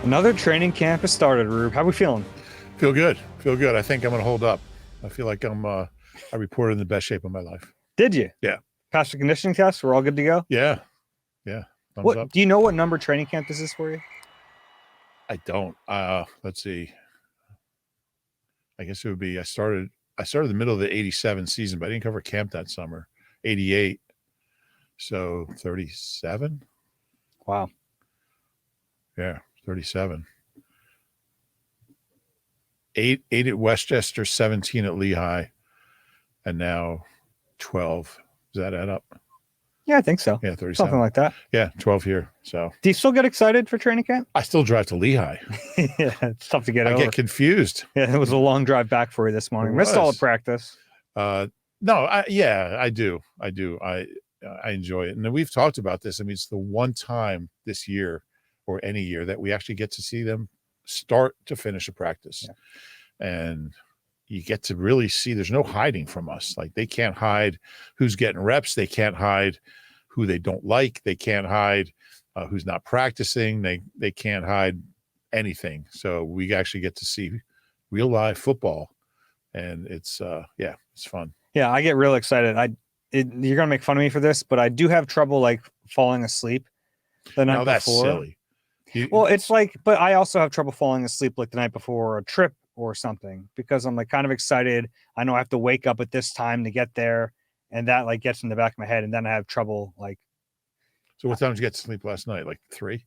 Another training camp has started, Rube. How we feeling? Feel good. Feel good. I think I'm going to hold up. I feel like I reported in the best shape of my life. Did you? Yeah. Passed the conditioning test? We're all good to go? Yeah. Yeah. Thumbs What up. do you know what number training camp this is for you? I don't. Let's see. I guess it would be I started the middle of the 87 season, but I didn't cover camp that summer. 88. So 37? Wow. Yeah, 37. 8 at Westchester, 17 at Lehigh, and now 12. Does that add up? Yeah, I think so. Yeah, 37. Something like that. Yeah, 12 here. So do you still get excited for training camp? I still drive to Lehigh. Yeah, it's tough to get over. I get confused. Yeah, it was a long drive back for you this morning. Missed all the practice. No, I do. I enjoy it. And we've talked about this. I mean, it's the one time this year or any year that we actually get to see them start to finish a practice. Yeah. And you get to really see there's no hiding from us. Like, they can't hide who's getting reps. They can't hide who they don't like. They can't hide who's not practicing. They can't hide anything. So we actually get to see real live football. And it's fun. Yeah, I get real excited. You're going to make fun of me for this, but I do have trouble like falling asleep the night before. That's silly. It's like, but I also have trouble falling asleep like the night before a trip or something, because I'm like kind of excited. I know I have to wake up at this time to get there, and that like gets in the back of my head, and then I have trouble like. So what time did you get to sleep last night? Like 3?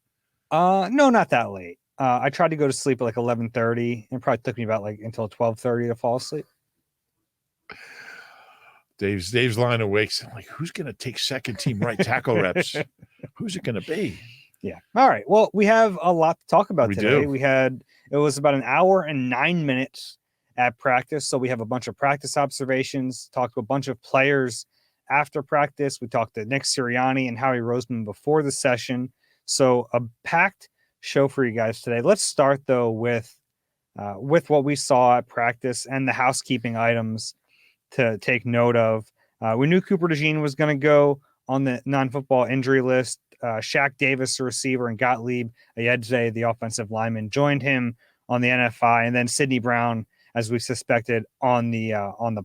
No, not that late. I tried to go to sleep at like 11:30, and it probably took me about like until 12:30 to fall asleep. Dave's lying awake. I'm like, who's going to take second team right tackle reps? Who's it going to be? Yeah. All right. Well, we have a lot to talk about today. Do. It was about an hour and 9 minutes at practice. So we have a bunch of practice observations, talked to a bunch of players after practice. We talked to Nick Sirianni and Howie Roseman before the session. So a packed show for you guys today. Let's start though with what we saw at practice and the housekeeping items to take note of. We knew Cooper DeJean was going to go on the non-football injury list. Shaq Davis, the receiver, and Gottlieb Ayedze, the offensive lineman, joined him on the NFI, and then Sidney Brown, as we suspected, on the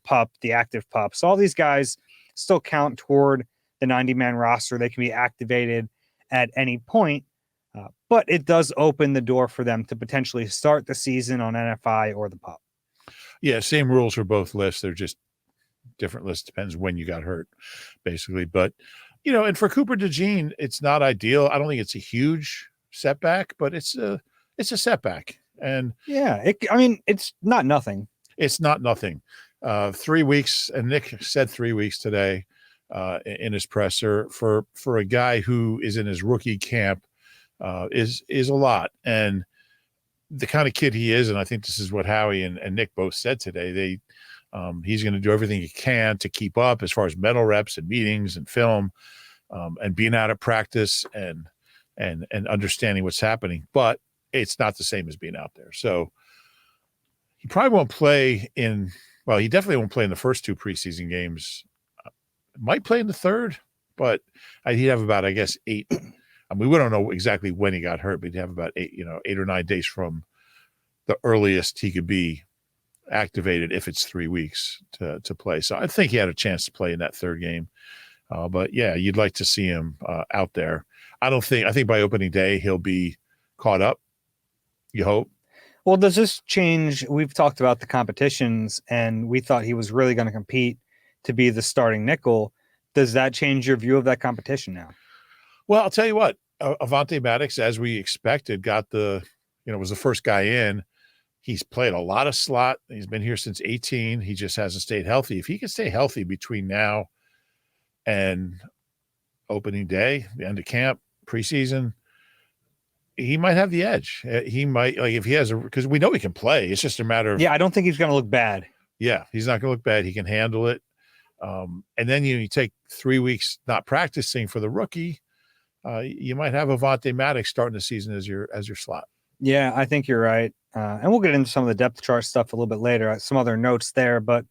PUP, the active PUP. So all these guys still count toward the 90-man roster. They can be activated at any point, but it does open the door for them to potentially start the season on NFI or the PUP. Yeah, same rules for both lists. They're just different lists. Depends when you got hurt, basically. But and for Cooper DeJean, it's not ideal. I don't think it's a huge setback, but it's a setback. And yeah, it's not nothing. It's not nothing. 3 weeks, and Nick said 3 weeks today in his presser for a guy who is in his rookie camp is a lot. And the kind of kid he is, and I think this is what Howie and Nick both said today. He's going to do everything he can to keep up as far as mental reps and meetings and film, and being out at practice and understanding what's happening. But it's not the same as being out there. So he probably won't play he definitely won't play in the first 2 preseason games. Might play in the third, but he'd have about, I guess, 8. We don't know exactly when he got hurt, but he'd have about 8 or 9 days from the earliest he could be activated if it's 3 weeks to play. So I think he had a chance to play in that third game. But yeah, you'd like to see him out there. I think by opening day, he'll be caught up. You hope. Well, does this change? We've talked about the competitions, and we thought he was really going to compete to be the starting nickel. Does that change your view of that competition now? Well, I'll tell you what, Avonte Maddox, as we expected, was the first guy in. He's played a lot of slot. He's been here since 18. He just hasn't stayed healthy. If he can stay healthy between now and opening day, the end of camp, preseason, he might have the edge. He might, if he has because we know he can play. It's just a matter of. Yeah, I don't think he's going to look bad. Yeah, he's not going to look bad. He can handle it. And then you take 3 weeks not practicing for the rookie. You might have Avonte Maddox starting the season as your slot. Yeah, I think you're right. And we'll get into some of the depth chart stuff a little bit later, some other notes there. But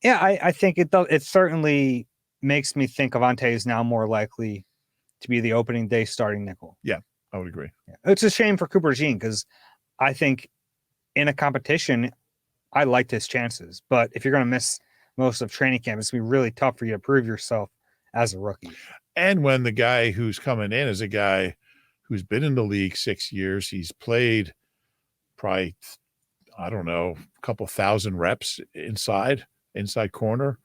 yeah, I think it does. It certainly makes me think Avonte is now more likely to be the opening day starting nickel. Yeah, I would agree. Yeah. It's a shame for Cooper Jean because I think in a competition, I liked his chances. But if you're going to miss most of training camp, it's going to be really tough for you to prove yourself as a rookie. And when the guy who's coming in is a guy who's been in the league 6 years, he's played probably, I don't know, a couple thousand reps inside corner.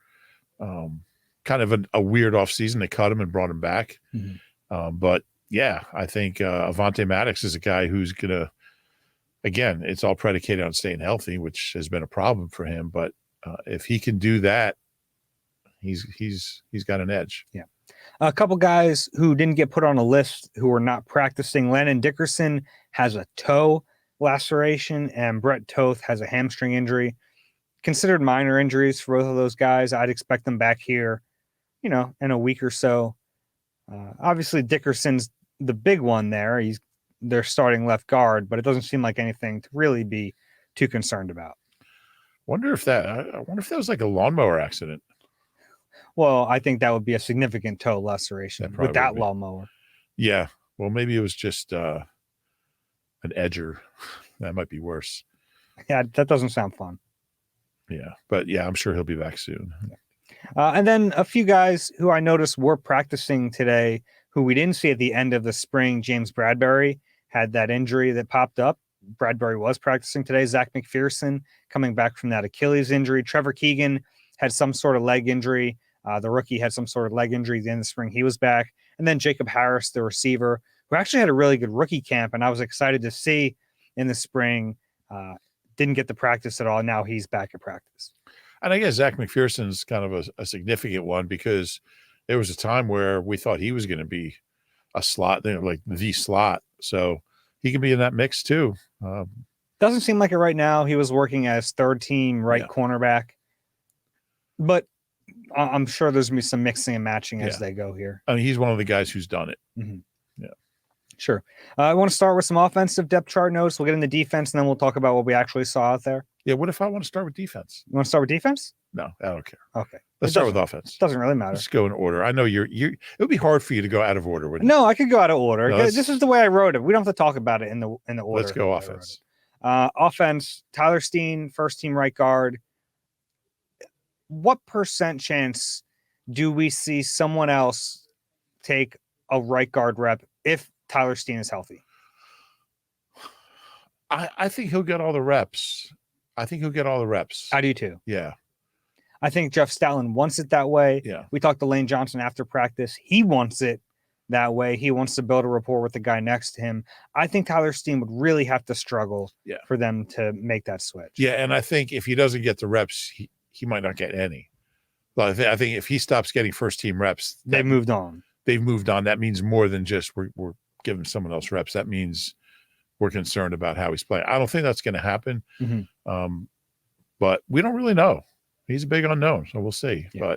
Kind of a weird offseason. They cut him and brought him back. But yeah, I think Avonte Maddox is a guy who's going to, again, it's all predicated on staying healthy, which has been a problem for him. But if he can do that, he's got an edge. Yeah. A couple guys who didn't get put on a list who are not practicing. Landon Dickerson has a toe laceration, and Brett Toth has a hamstring injury. Considered minor injuries for both of those guys. I'd expect them back here, in a week or so. Obviously, Dickerson's the big one there. He's their starting left guard, but it doesn't seem like anything to really be too concerned about. I wonder if that was like a lawnmower accident. Well, I think that would be a significant toe laceration with that lawnmower. Yeah. Well, maybe it was just an edger. That might be worse. Yeah, that doesn't sound fun. Yeah. But yeah, I'm sure he'll be back soon. And then a few guys who I noticed were practicing today who we didn't see at the end of the spring. James Bradbury had that injury that popped up. Bradbury was practicing today. Zach McPherson coming back from that Achilles injury. Trevor Keegan had some sort of leg injury. The rookie had some sort of leg injury at the end of the spring. He was back. And then Jacob Harris, the receiver, who actually had a really good rookie camp, and I was excited to see in the spring. Didn't get the practice at all. Now he's back at practice. And I guess Zach McPherson's kind of a significant one because there was a time where we thought he was going to be a slot, like the slot. So he can be in that mix too. Doesn't seem like it right now. He was working as third team right cornerback. But I'm sure there's going to be some mixing and matching as they go here. I mean, he's one of the guys who's done it. Mm-hmm. Yeah. Sure. I want to start with some offensive depth chart notes. We'll get into defense, and then we'll talk about what we actually saw out there. Yeah, what if I want to start with defense? You want to start with defense? No, I don't care. Okay. Let's start with offense. Doesn't really matter. Let's go in order. I know it would be hard for you to go out of order, wouldn't it? No, I could go out of order. No, this is the way I wrote it. We don't have to talk about it in the order. Let's go offense. Offense, Tyler Steen, first team right guard. What % chance do we see someone else take a right guard rep if Tyler Steen is healthy? I think he'll get all the reps. I do too. Yeah. I think Jeff Stoutland wants it that way. Yeah. We talked to Lane Johnson after practice. He wants it that way. He wants to build a rapport with the guy next to him. I think Tyler Steen would really have to struggle for them to make that switch. Yeah, and I think if he doesn't get the reps, he might not get any. But I think if he stops getting first team reps, they've moved on. That means more than just we're giving someone else reps. That means we're concerned about how he's playing. I don't think that's going to happen. Mm-hmm. But we don't really know. He's a big unknown, so we'll see. Yeah.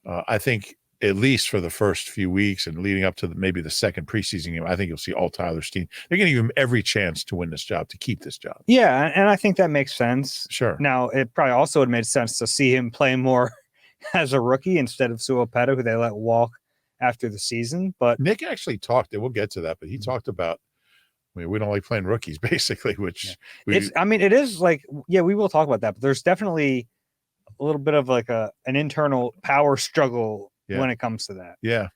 But I think at least for the first few weeks and leading up to maybe the second preseason game, I think you'll see all Tyler Steen. They're going to give him every chance to win this job, to keep this job. Yeah, and I think that makes sense. Sure. Now, it probably also would make sense to see him play more as a rookie instead of Suopeta, who they let walk after the season. But Nick actually talked, and we'll get to that, but he talked about, we don't like playing rookies, basically, which it is like, we will talk about that, but there's definitely a little bit of like an internal power struggle when it comes to that. Yeah.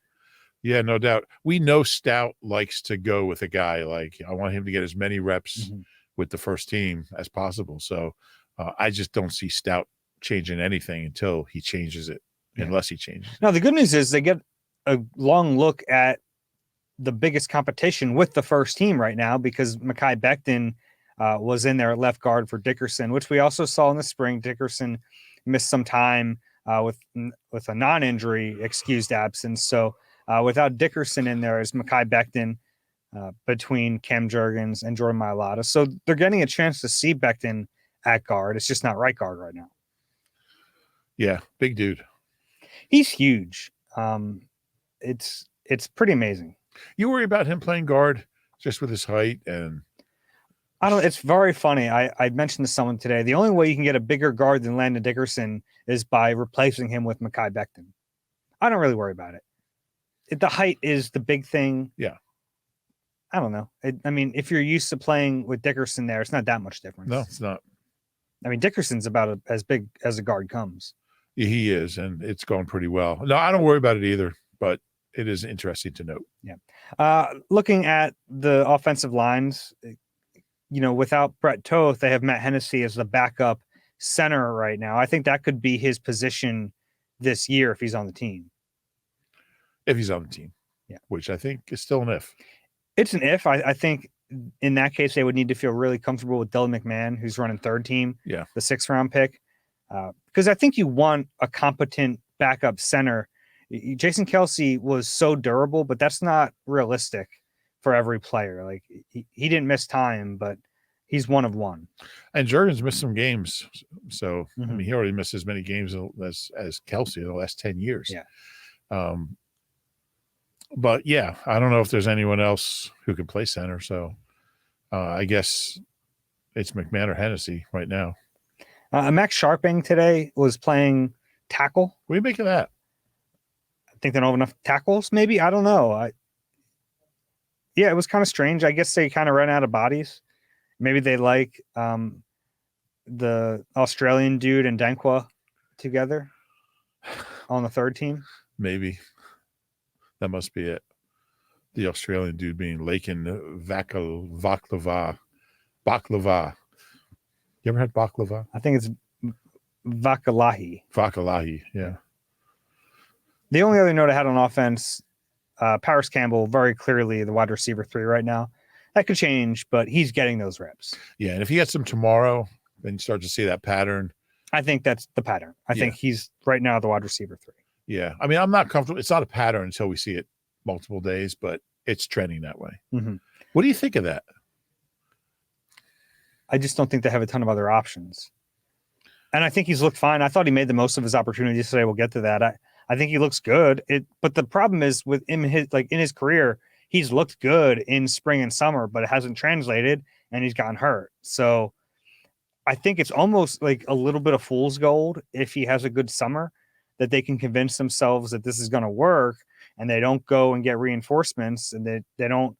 Yeah, no doubt. We know Stout likes to go with a guy like, I want him to get as many reps with the first team as possible. So I just don't see Stout changing anything until he changes it, unless he changes it. Now, the good news is they get a long look at the biggest competition with the first team right now because Mekhi Becton was in there at left guard for Dickerson, which we also saw in the spring. Dickerson missed some time with a non-injury excused absence. So without Dickerson in there is Mekhi Becton between Cam Jurgens and Jordan Mailata. So they're getting a chance to see Becton at guard. It's just not right guard right now. Yeah, big dude. He's huge. It's pretty amazing. You worry about him playing guard just with his height and it's very funny. I mentioned to someone today, the only way you can get a bigger guard than Landon Dickerson is by replacing him with Mekhi Becton. I don't really worry about it. The height is the big thing. Yeah. I don't know. I mean, if you're used to playing with Dickerson there, it's not that much difference. No, it's not. I mean, Dickerson's about as big as a guard comes. He is, and it's going pretty well. No, I don't worry about it either, but it is interesting to note. Yeah. Looking at the offensive lines, without Brett Toth, they have Matt Hennessy as the backup center right now. I think that could be his position this year if he's on the team. If he's on the team. Yeah. Which I think is still an if. It's an if. I think in that case, they would need to feel really comfortable with Dylan McMahon, who's running third team, the 6th round pick. Because I think you want a competent backup center. Jason Kelce was so durable, but that's not realistic for every player. Like he didn't miss time, but he's one of one. And Jurgens missed some games. So, Mm-hmm. I mean, he already missed as many games as Kelce in the last 10 years. Yeah. But yeah, I don't know if there's anyone else who could play center. So I guess it's McMahon or Hennessy right now. Max Sharping today was playing tackle. What do you make of that? I think they don't have enough tackles, maybe. I don't know. Yeah, it was kind of strange. I guess they kind of ran out of bodies. Maybe they like the Australian dude and Dankwa together on the third team. Maybe. That must be it. The Australian dude being Lakin Baklava. You ever had baklava? I think it's Vakalahi. Vakalahi, yeah. The only other note I had on offense, Paris Campbell, very clearly the wide receiver 3 right now. That could change, but he's getting those reps. Yeah, and if he gets them tomorrow, then you start to see that pattern. I think that's the pattern. I think he's right now the wide receiver 3. Yeah, I mean, I'm not comfortable. It's not a pattern until we see it multiple days, but it's trending that way. Mm-hmm. What do you think of that? I just don't think they have a ton of other options. And I think he's looked fine. I thought he made the most of his opportunities today. We'll get to that. I think he looks good. But the problem is with him, in his career, he's looked good in spring and summer, but it hasn't translated and he's gotten hurt. So I think it's almost like a little bit of fool's gold if he has a good summer, that they can convince themselves that this is going to work and they don't go and get reinforcements and they don't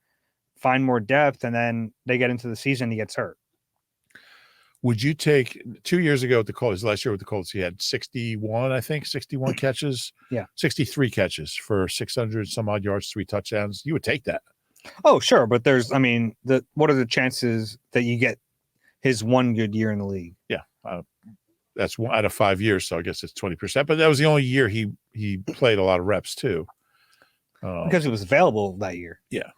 find more depth. And then they get into the season, he gets hurt. Would you take 2 years ago at the Colts, last year with the Colts, he had 61 catches. Yeah. 63 catches for 600 some odd yards, 3 touchdowns. You would take that. Oh, sure. But what are the chances that you get his one good year in the league? Yeah. That's 1 out of 5 years. So I guess it's 20%, but that was the only year he played a lot of reps too. Because he was available that year. Yeah.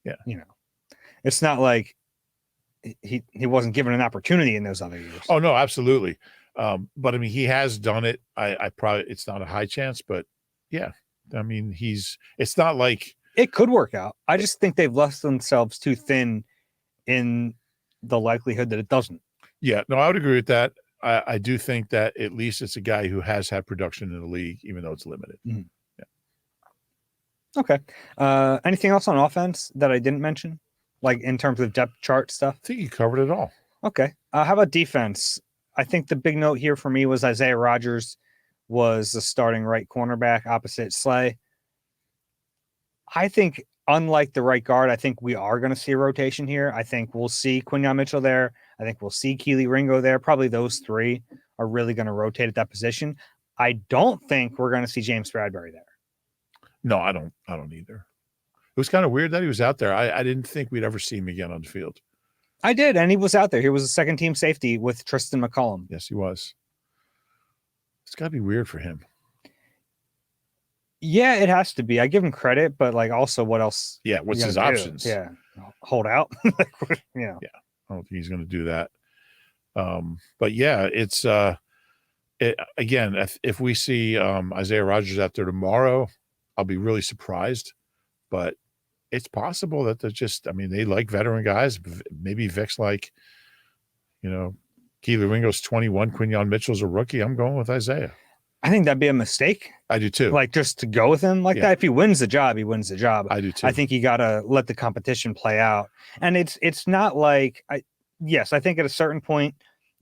Yeah. It's not like he wasn't given an opportunity in those other years. Oh no, absolutely. But I mean, he has done it. I probably, it's not a high chance, but yeah, I mean, it's not like it could work out. I just think they've left themselves too thin in the likelihood that it doesn't. Yeah, no, I would agree with that. I do think that at least it's a guy who has had production in the league, even though it's limited. Mm-hmm. Yeah. Okay. Anything else on offense that I didn't mention? Like in terms of depth chart stuff? I think you covered it all. Okay. How about defense? I think the big note here for me was Isaiah Rodgers was the starting right cornerback opposite Slay. I think, unlike the right guard, I think we are going to see a rotation here. I think we'll see Quinyon Mitchell there. I think we'll see Keely Ringo there. Probably those 3 are really going to rotate at that position. I don't think we're going to see James Bradbury there. No, I don't either. It was kind of weird that he was out there. I didn't think we'd ever see him again on the field. I did, and he was out there. He was a second-team safety with Tristan McCollum. Yes, he was. It's got to be weird for him. Yeah, it has to be. I give him credit, but also what else? Yeah, what's his options? Yeah, hold out. Yeah, I don't think he's going to do that. But yeah, it's again, if we see Isaiah Rodgers out there tomorrow, I'll be really surprised. But it's possible that they're just, I mean, they like veteran guys. Maybe Vic's like, Keely Ringo's 21, Quinyon Mitchell's a rookie. I'm going with Isaiah. I think that'd be a mistake. I do too. Just to go with him like that. If he wins the job, he wins the job. I do too. I think you got to let the competition play out. And it's not like, yes, I think at a certain point,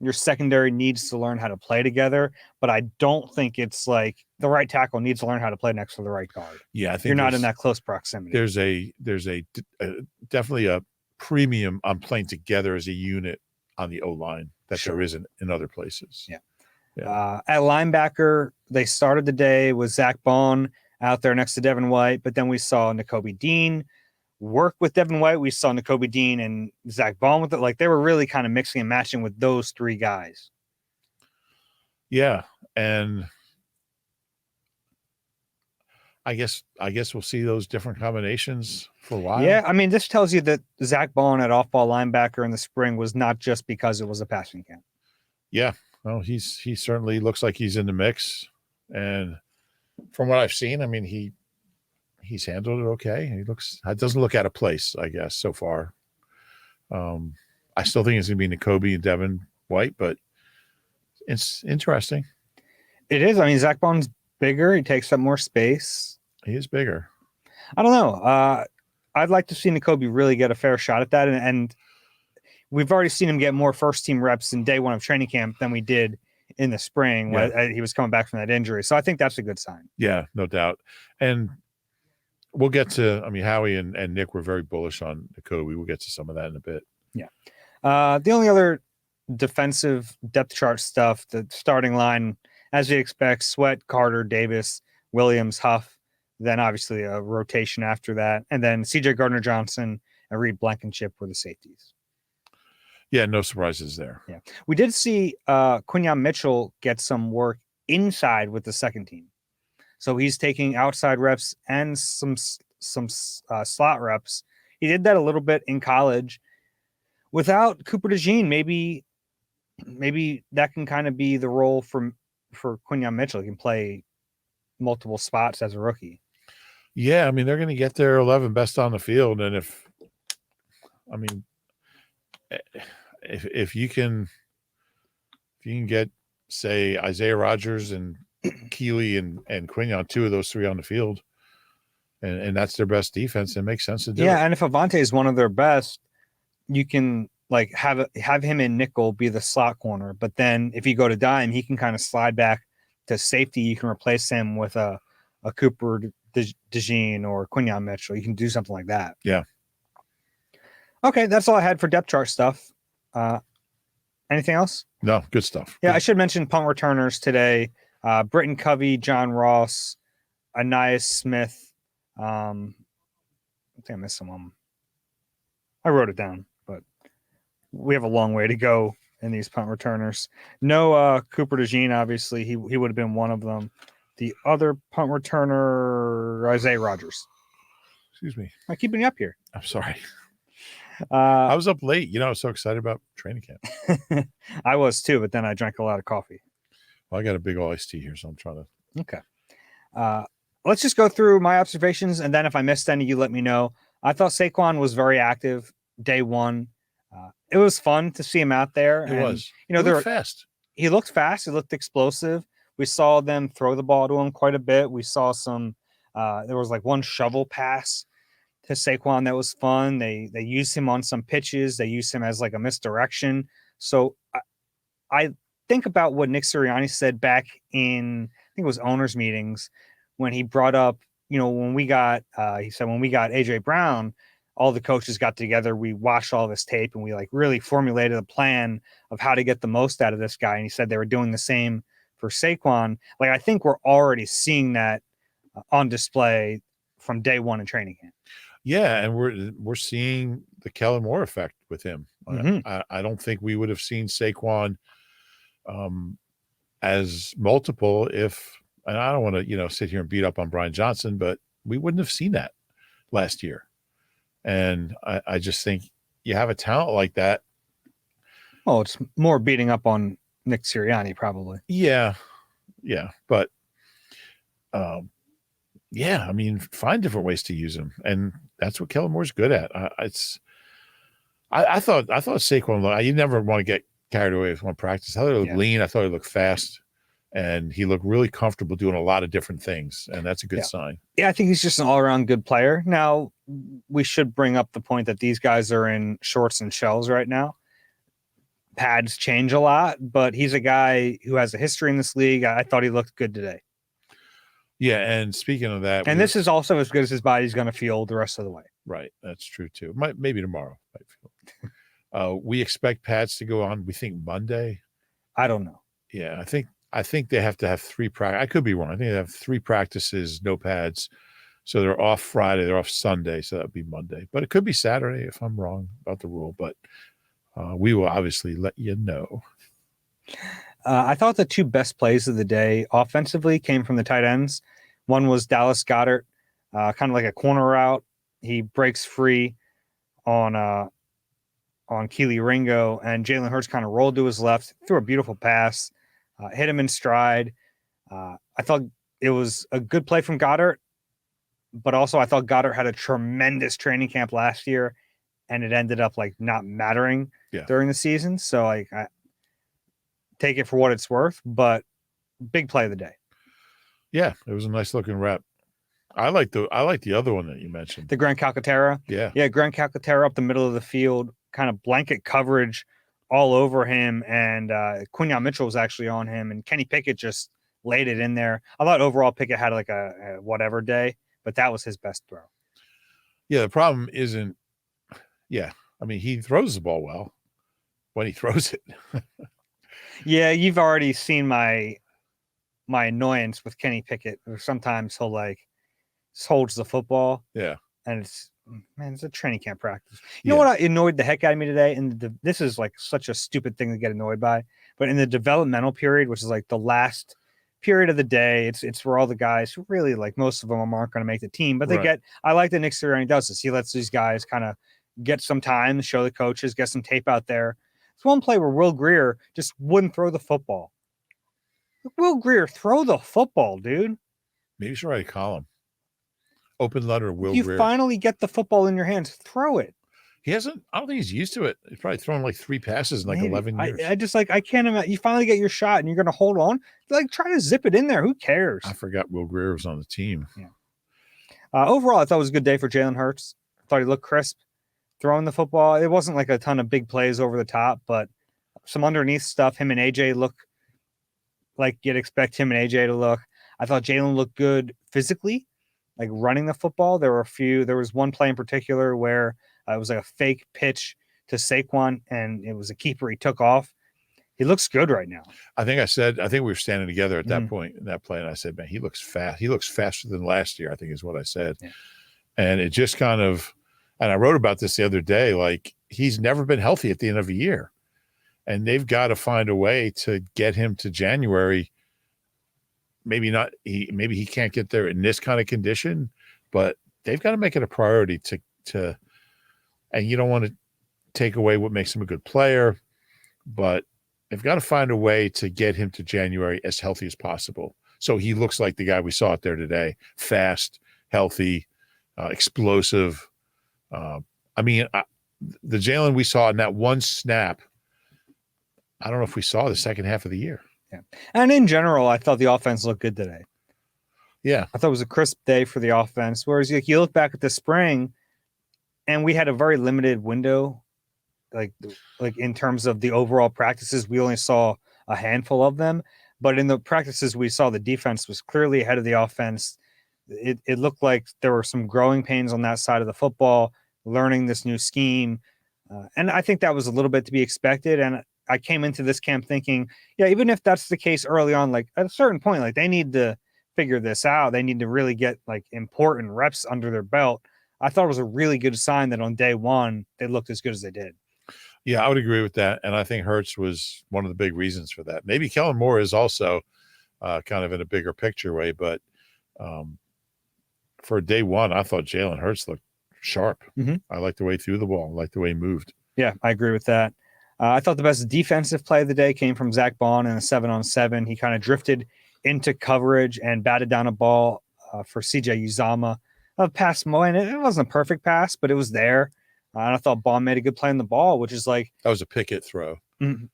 Your secondary needs to learn how to play together, but I don't think it's like the right tackle needs to learn how to play next to the right guard. Yeah, I think you're not in that close proximity. There's definitely a premium on playing together as a unit on the O-line that there isn't in other places. Yeah. Yeah. At linebacker, they started the day with Zach Bond out there next to Devin White, but then we saw Nakobe Dean work with Devin White. We saw Nakobe Dean and Zach Bond with it. Like they were really kind of mixing and matching with those three guys. Yeah. And I guess we'll see those different combinations for a while. Yeah, I mean, this tells you that Zach Bond at off-ball linebacker in the spring was not just because it was a passing camp. Yeah, well, he certainly looks like he's in the mix, and from what I've seen, I mean, he's handled it okay. It doesn't look out of place, I guess, so far. I still think it's going to be Nakobe and Devin White, but it's interesting. It is. I mean, Zach Bond's bigger. He takes up more space. He is bigger. I don't know. I'd like to see Nakobe really get a fair shot at that. And we've already seen him get more first-team reps in day one of training camp than we did in the spring when he was coming back from that injury. So I think that's a good sign. Yeah, no doubt. And we'll get to, I mean, Howie and Nick were very bullish on Nakobe. We'll get to some of that in a bit. Yeah. The only other defensive depth chart stuff, the starting line, as you expect, Sweat, Carter, Davis, Williams, Huff, then obviously a rotation after that. And then CJ Gardner-Johnson and Reed Blankenship were the safeties. Yeah, no surprises there. Yeah. We did see Quinyon Mitchell get some work inside with the second team. So he's taking outside reps and some slot reps. He did that a little bit in college. Without Cooper DeJean, maybe that can kind of be the role for Quinyon Mitchell. He can play multiple spots as a rookie. Yeah, I mean, they're going to get their 11 best on the field. And if you can get, say, Isaiah Rodgers and Keeley and Quinyon, two of those three on the field, and that's their best defense, it makes sense to do it. Yeah, and if Avante is one of their best, you can like have him in nickel be the slot corner. But then if you go to dime, he can kind of slide back to safety. You can replace him with a Cooper DeJean or Quinyon Mitchell. You can do something like that. Yeah. Okay, that's all I had for depth chart stuff. Anything else? No, good stuff. Yeah, I should mention punt returners today. Britton Covey, John Ross, Anais Smith. I think I missed someone. I wrote it down, but we have a long way to go in these punt returners. No Cooper DeJean, obviously. He would have been one of them. The other punt returner, Isaiah Rodgers. Excuse me. I'm keeping you up here. I'm sorry. I was up late. I was so excited about training camp. I was too, but then I drank a lot of coffee. Well, I got a big iced tea here, so I'm trying to. Okay. Let's just go through my observations, and then if I missed any, you let me know. I thought Saquon was very active day one. It was fun to see him out there. It was. He looked fast. He looked fast. He looked explosive. We saw them throw the ball to him quite a bit. We saw some. There was like one shovel pass to Saquon that was fun. They used him on some pitches. They used him as like a misdirection. So I think about what Nick Sirianni said back in, I think it was owners meetings, when he brought up, when we got, he said, when we got AJ Brown, all the coaches got together. We watched all this tape and we like really formulated a plan of how to get the most out of this guy. And he said they were doing the same for Saquon. Like, I think we're already seeing that on display from day one in training camp. Yeah, and we're seeing the Kellen Moore effect with him. Mm-hmm. I don't think we would have seen Saquon as multiple if, and I don't want to sit here and beat up on Brian Johnson, but we wouldn't have seen that last year. And I just think you have a talent like that. Oh, it's more beating up on Nick Sirianni, probably. Yeah, but I mean, find different ways to use him, and that's what Kellen Moore's good at. I thought Saquon. You never want to get carried away with one practice. I thought he looked lean. I thought he looked fast, and he looked really comfortable doing a lot of different things, and that's a good sign. Yeah, I think he's just an all-around good player. Now, we should bring up the point that these guys are in shorts and shells right now. pads change a lot, but he's a guy who has a history in this league. I thought he looked good today. Yeah, and speaking of that, and this is also as good as his body's going to feel the rest of the way. Right, that's true too. Maybe tomorrow. We expect pads to go on. We think Monday. I don't know. Yeah, I think they have to have 3 practice. I could be wrong. I think they have 3 practices, no pads. So they're off Friday, they're off Sunday, so that would be Monday. But it could be Saturday if I'm wrong about the rule. But we will obviously let you know. I thought the 2 best plays of the day offensively came from the tight ends. One was Dallas Goedert, kind of like a corner route. He breaks free on Keely Ringo, and Jalen Hurts kind of rolled to his left, threw a beautiful pass, hit him in stride. I thought it was a good play from Goddard, but also I thought Goddard had a tremendous training camp last year, and it ended up like not mattering during the season. So like, I take it for what it's worth, but big play of the day. Yeah, it was a nice looking rep. I like the other one that you mentioned, the Grant Calcaterra. Yeah, Grant Calcaterra up the middle of the field, kind of blanket coverage all over him, and Quinyon Mitchell was actually on him, and Kenny Pickett just laid it in there. I thought overall Pickett had like a whatever day, but that was his best throw. Yeah, the problem isn't. Yeah, I mean he throws the ball well when he throws it. Yeah, you've already seen my annoyance with Kenny Pickett. Or sometimes he'll like holds the football. Yeah, and it's a training camp practice. You know what annoyed the heck out of me today? And this is like such a stupid thing to get annoyed by. But in the developmental period, which is like the last period of the day, it's where all the guys who really like most of them aren't going to make the team, but they get. I like that Nick Sirianni does this. He lets these guys kind of get some time, show the coaches, get some tape out there. It's one play where Will Grier just wouldn't throw the football. Will Grier, throw the football, dude. Maybe you should write a column. Open letter, Will You Grier. Finally get the football in your hands. Throw it. He hasn't. I don't think he's used to it. He's probably thrown like 3 passes in like 11 years. I just like I can't imagine. You finally get your shot and you're going to hold on. Like try to zip it in there. Who cares? I forgot Will Grier was on the team. Yeah. Overall, I thought it was a good day for Jalen Hurts. I thought he looked crisp throwing the football. It wasn't like a ton of big plays over the top, but some underneath stuff. Him and AJ look like you'd expect him and AJ to look. I thought Jalen looked good physically, like running the football. There was one play in particular where it was like a fake pitch to Saquon, and it was a keeper he took off. He looks good right now. I think we were standing together at that point in that play, and I said, man, he looks fast. He looks faster than last year, I think is what I said. Yeah. And it just kind of, and I wrote about this the other day, like he's never been healthy at the end of a year. And they've got to find a way to get him to January. Maybe he can't get there in this kind of condition, but they've got to make it a priority to and you don't want to take away what makes him a good player, but they've got to find a way to get him to January as healthy as possible. So he looks like the guy we saw out there today, fast, healthy, explosive. The Jalen we saw in that one snap, I don't know if we saw the second half of the year. Yeah. And in general, I thought the offense looked good today. Yeah. I thought it was a crisp day for the offense. Whereas you look back at the spring and we had a very limited window, like in terms of the overall practices, we only saw a handful of them. But in the practices we saw, the defense was clearly ahead of the offense. It looked like there were some growing pains on that side of the football, learning this new scheme. And I think that was a little bit to be expected. And I came into this camp thinking, yeah, even if that's the case early on, like at a certain point, like they need to figure this out. They need to really get like important reps under their belt. I thought it was a really good sign that on day one, they looked as good as they did. Yeah, I would agree with that. And I think Hurts was one of the big reasons for that. Maybe Kellen Moore is also kind of in a bigger picture way. But for day one, I thought Jalen Hurts looked sharp. Mm-hmm. I liked the way he threw the ball. I liked the way he moved. Yeah, I agree with that. I thought the best defensive play of the day came from Zach Bond in a 7-on-7. He kind of drifted into coverage and batted down a ball for CJ Uzama. A pass, and it wasn't a perfect pass, but it was there. And I thought Bond made a good play on the ball, which is like... That was a Pickett throw. Mm-hmm.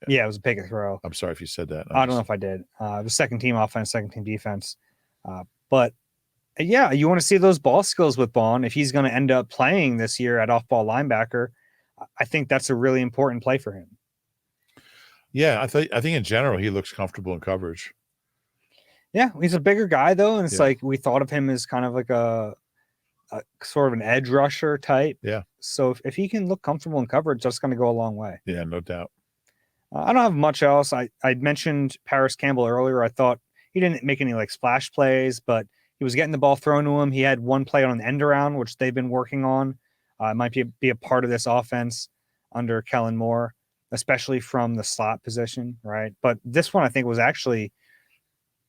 Yeah, it was a Pickett throw. I'm sorry if you said that. I don't know if I did. It was second team offense, second team defense. But yeah, you want to see those ball skills with Bond. If he's going to end up playing this year at off-ball linebacker, I think that's a really important play for him. Yeah, I think in general he looks comfortable in coverage. Yeah, he's a bigger guy though, and it's Yeah. like we thought of him as kind of like a sort of an edge rusher type. Yeah. So if he can look comfortable in coverage, that's going to go a long way. Yeah, no doubt. I don't have much else. I mentioned Paris Campbell earlier. I thought he didn't make any like splash plays, but he was getting the ball thrown to him. He had one play on an end around, which they've been working on. It might be a part of this offense under Kellen Moore, especially from the slot position, right? But this one I think was actually,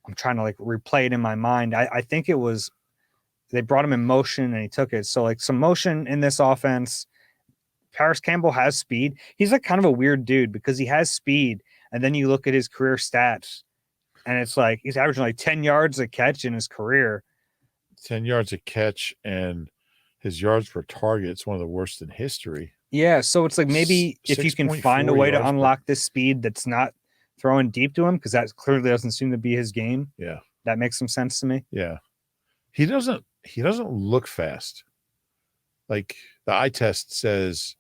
I'm trying to like replay it in my mind. I think it was, they brought him in motion and he took it. So like some motion in this offense. Paris Campbell has speed. He's like kind of a weird dude because he has speed. And then you look at his career stats and it's like he's averaging like 10 yards a catch in his career. 10 yards a catch, and his yards per target, it's one of the worst in history. Yeah. So it's like maybe if you can find a way to unlock this speed that's not throwing deep to him, because that clearly doesn't seem to be his game. Yeah. That makes some sense to me. Yeah. He doesn't look fast. Like the eye test says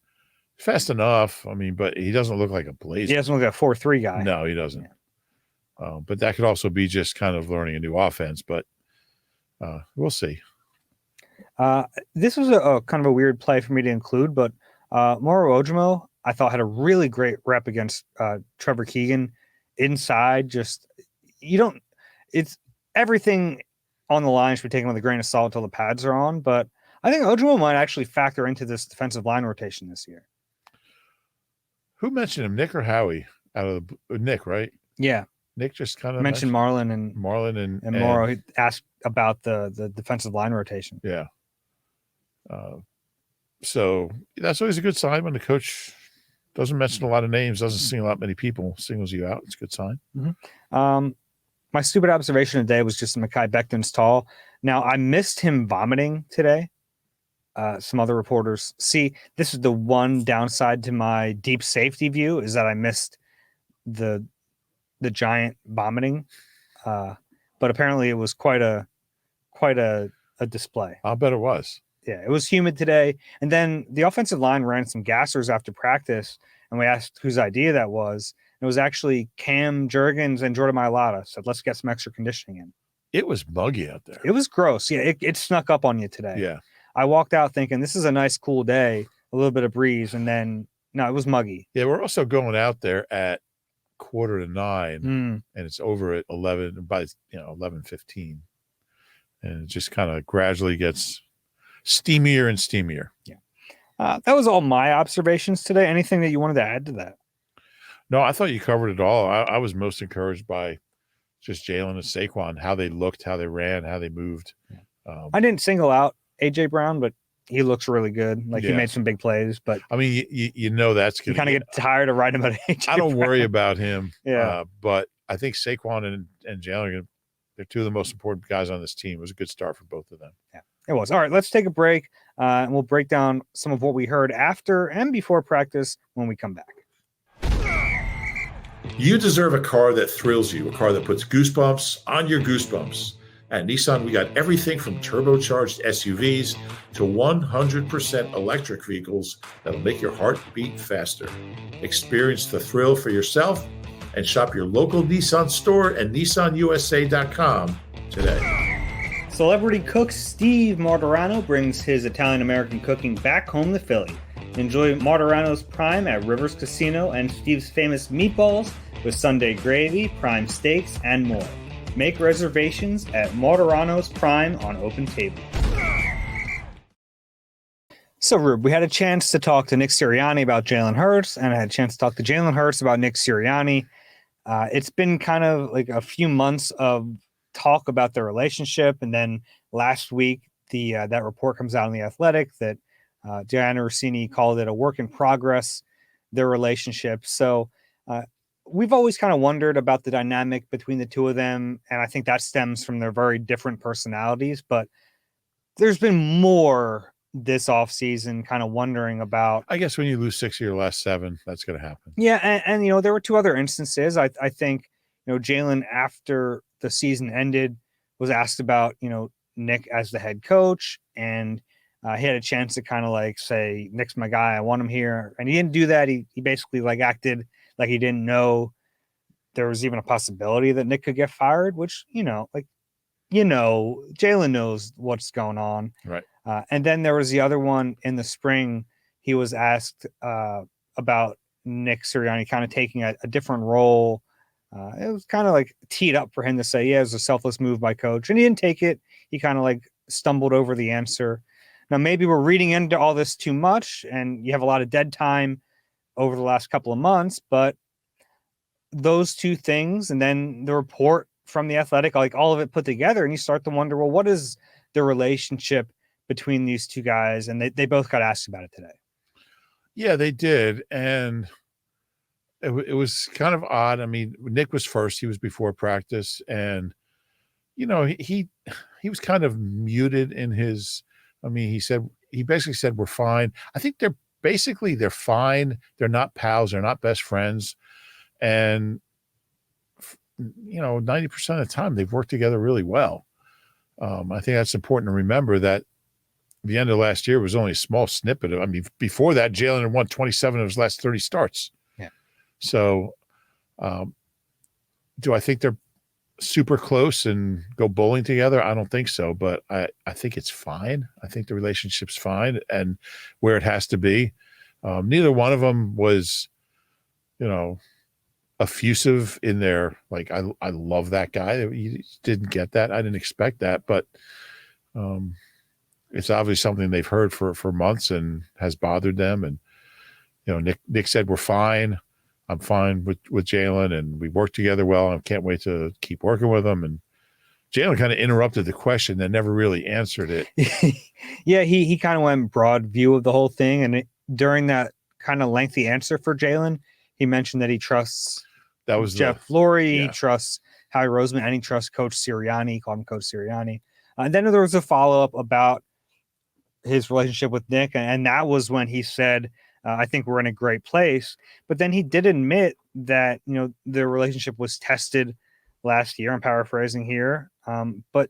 fast enough. I mean, but he doesn't look like a blazer. He doesn't look like a 4.3 guy. No, he doesn't. Yeah. But that could also be just kind of learning a new offense, but we'll see. This was a kind of a weird play for me to include, but Moro Ojimo, I thought, had a really great rep against Trevor Keegan inside. Just, it's everything on the line should be taken with a grain of salt until the pads are on, but I think Ojimo might actually factor into this defensive line rotation this year. Who mentioned him, Nick or Howie? Nick, right? Yeah. Nick just kind of mentioned Marlon and Morrow. He asked about the defensive line rotation. Yeah. So that's always a good sign when the coach doesn't mention a lot of names, doesn't single out many people, singles you out. It's a good sign. Mm-hmm. My stupid observation today was just Mekhi Becton's tall. Now, I missed him vomiting today. Some other reporters. See, this is the one downside to my deep safety view, is that I missed the giant vomiting. But apparently it was quite a display. I'll bet it was. Yeah, it was humid today. And then the offensive line ran some gassers after practice, and we asked whose idea that was. It was actually Cam Jurgens and Jordan Mailata said, let's get some extra conditioning in. It was muggy out there. It was gross. Yeah, it snuck up on you today. Yeah. I walked out thinking this is a nice cool day, a little bit of breeze, and then no, it was muggy. Yeah, we're also going out there at 8:45, and it's over at 11 by 11:15, and it just kind of gradually gets steamier and steamier. Yeah, that was all my observations today. Anything that you wanted to add to that? No, I thought you covered it all. I was most encouraged by just Jalen and Saquon, how they looked, how they ran, how they moved. I didn't single out AJ Brown, but he looks really good. Like he made some big plays, but I mean, you know that's good. You kind of get tired of writing about AJ. I don't worry about him. Yeah, but I think Saquon and Jalen, they're two of the most important guys on this team. It was a good start for both of them. Yeah, it was. All right, let's take a break, and we'll break down some of what we heard after and before practice when we come back. You deserve a car that thrills you, a car that puts goosebumps on your goosebumps. At Nissan, we got everything from turbocharged SUVs to 100% electric vehicles that'll make your heart beat faster. Experience the thrill for yourself and shop your local Nissan store at nissanusa.com today. Celebrity cook Steve Martorano brings his Italian-American cooking back home to Philly. Enjoy Martorano's Prime at Rivers Casino and Steve's famous meatballs with Sunday gravy, prime steaks, and more. Make reservations at Martorano's Prime on Open Table. So, Rube, we had a chance to talk to Nick Sirianni about Jalen Hurts, and I had a chance to talk to Jalen Hurts about Nick Sirianni. It's been kind of like a few months of talk about their relationship, and then last week that report comes out in The Athletic that Diana Rossini called it a work in progress, their relationship. So we've always kind of wondered about the dynamic between the two of them, and I think that stems from their very different personalities. But there's been more this offseason kind of wondering about. I guess when you lose 6 of your last 7, that's going to happen. Yeah, and there were 2 other instances. I think Jalen, after the season ended, was asked about Nick as the head coach, and he had a chance to kind of like say, Nick's my guy, I want him here. And he didn't do that. He basically like acted like he didn't know there was even a possibility that Nick could get fired, which, Jalen knows what's going on. Right. And then there was the other one in the spring. He was asked about Nick Sirianni kind of taking a different role. It was kind of like teed up for him to say, yeah, it was a selfless move by coach. And he didn't take it. He kind of like stumbled over the answer. Now, maybe we're reading into all this too much and you have a lot of dead time over the last couple of months, but those two things and then the report from the Athletic, like all of it put together, and you start to wonder, well, what is the relationship between these two guys? And they both got asked about it today. Yeah, they did. And it was kind of odd. I mean, Nick was first. He was before practice. And, he was kind of muted in his – he basically said, we're fine. I think they're fine. They're not pals. They're not best friends. And, 90% of the time they've worked together really well. I think that's important to remember that the end of last year was only a small snippet of, before that, Jalen had won 27 of his last 30 starts. Yeah. So, do I think they're super close and go bowling together? I don't think so, but I think it's fine. I think the relationship's fine and where it has to be. Neither one of them was, effusive in their, like, I love that guy. You didn't get that. I didn't expect that, but it's obviously something they've heard for months and has bothered them. And, Nick said, we're fine. I'm fine with Jalen, and we work together well. I can't wait to keep working with him. And Jalen kind of interrupted the question and never really answered it. Yeah, he kind of went broad view of the whole thing. And during that kind of lengthy answer for Jalen, he mentioned that he trusts Jeff Lurie, he trusts Howie Roseman, and he trusts Coach Sirianni. He called him Coach Sirianni. And then there was a follow-up about his relationship with Nick, and that was when he said, I think we're in a great place. But then he did admit that, the relationship was tested last year. I'm paraphrasing here. But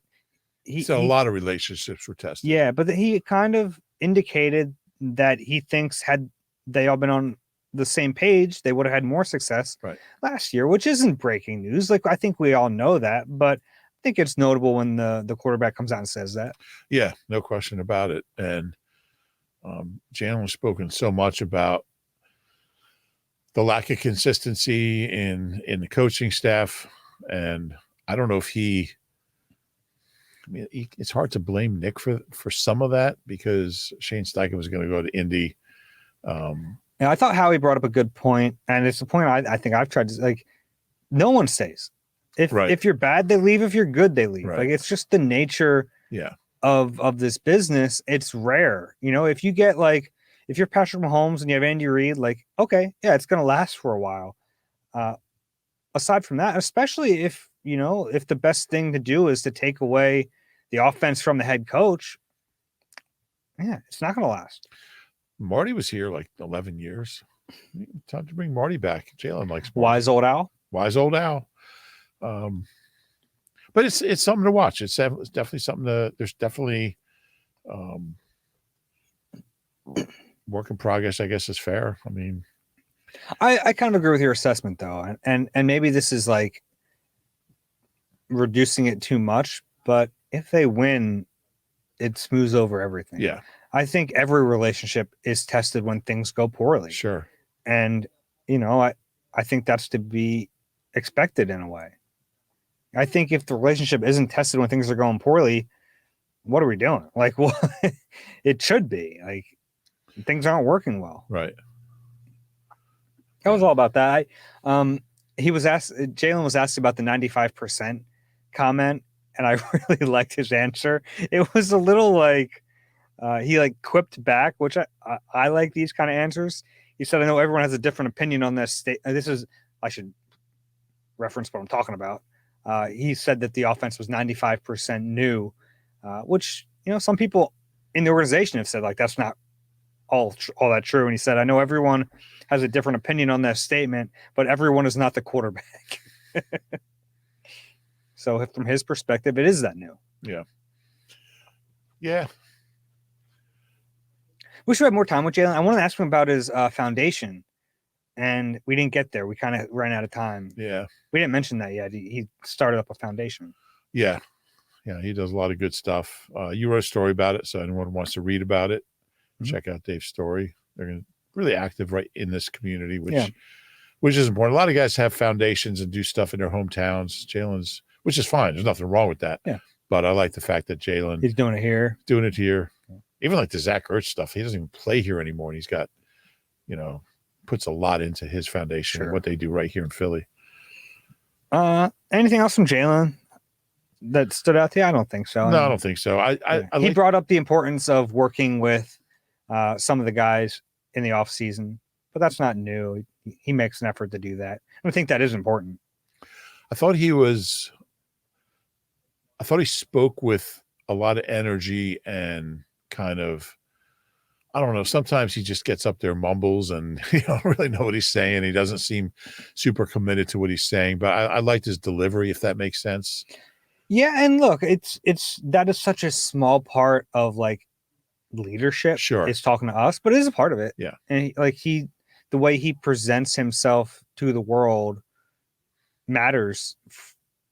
a lot of relationships were tested. Yeah, but he kind of indicated that he thinks had they all been on the same page, they would have had more success last year, which isn't breaking news. Like, I think we all know that, but I think it's notable when the quarterback comes out and says that. Yeah, no question about it. And Jalen's spoken so much about the lack of consistency in the coaching staff. And I don't know if it's hard to blame Nick for some of that, because Shane Steichen was going to go to Indy. And I thought Howie brought up a good point, and it's a point I think I've tried to, like, no one stays. If you're bad, they leave. If you're good, they leave. Right. Like, it's just the nature of this business. It's rare. If you get, like, if you're Patrick Mahomes and you have Andy Reid, like, okay, yeah, it's going to last for a while. Aside from that, especially if the best thing to do is to take away the offense from the head coach, yeah, it's not going to last. Marty was here like 11 years. Time to bring Marty back. Jalen likes Marty. Wise old Al. But it's something to watch. It's definitely something there's definitely work in progress, I guess, is fair. I kind of agree with your assessment, though. And maybe this is like reducing it too much, but if they win, it smooths over everything. Yeah. I think every relationship is tested when things go poorly. Sure. And, I think that's to be expected in a way. I think if the relationship isn't tested when things are going poorly, what are we doing? Like, well, it should be. Like, things aren't working well. Right. That was all about that. Jalen was asked about the 95% comment, and I really liked his answer. It was a little like, he like quipped back, which I like these kind of answers. He said, I know everyone has a different opinion on this. I should reference what I'm talking about. He said that the offense was 95% new, which, some people in the organization have said, like, that's not all that true. And he said, I know everyone has a different opinion on that statement, but everyone is not the quarterback. So from his perspective, it is that new. Yeah. Yeah. We should have more time with Jalen. I want to ask him about his foundation. and we didn't get there. We kind of ran out of time. Yeah. We didn't mention that yet. He started up a foundation. Yeah. Yeah. He does a lot of good stuff. You wrote a story about it. So anyone wants to read about it, check out Dave's story. They're really active right in this community, which is important. A lot of guys have foundations and do stuff in their hometowns. Jalen's, which is fine. There's nothing wrong with that. Yeah. But I like the fact that Jalen, he's doing it here. Even like the Zach Ertz stuff. He doesn't even play here anymore. And he's got, puts a lot into his foundation and what they do right here in Philly. Anything else from Jalen that stood out to you? I don't think so. No, I don't think so. He brought up the importance of working with some of the guys in the off season, but that's not new. He makes an effort to do that. I think that is important. I thought he spoke with a lot of energy and kind of, I don't know, sometimes he just gets up there, mumbles, and you don't really know what he's saying. He doesn't seem super committed to what he's saying, but I liked his delivery, if that makes sense. Yeah, and look, that is such a small part of like leadership. Sure. It's talking to us, but it is a part of it. Yeah. And the way he presents himself to the world matters,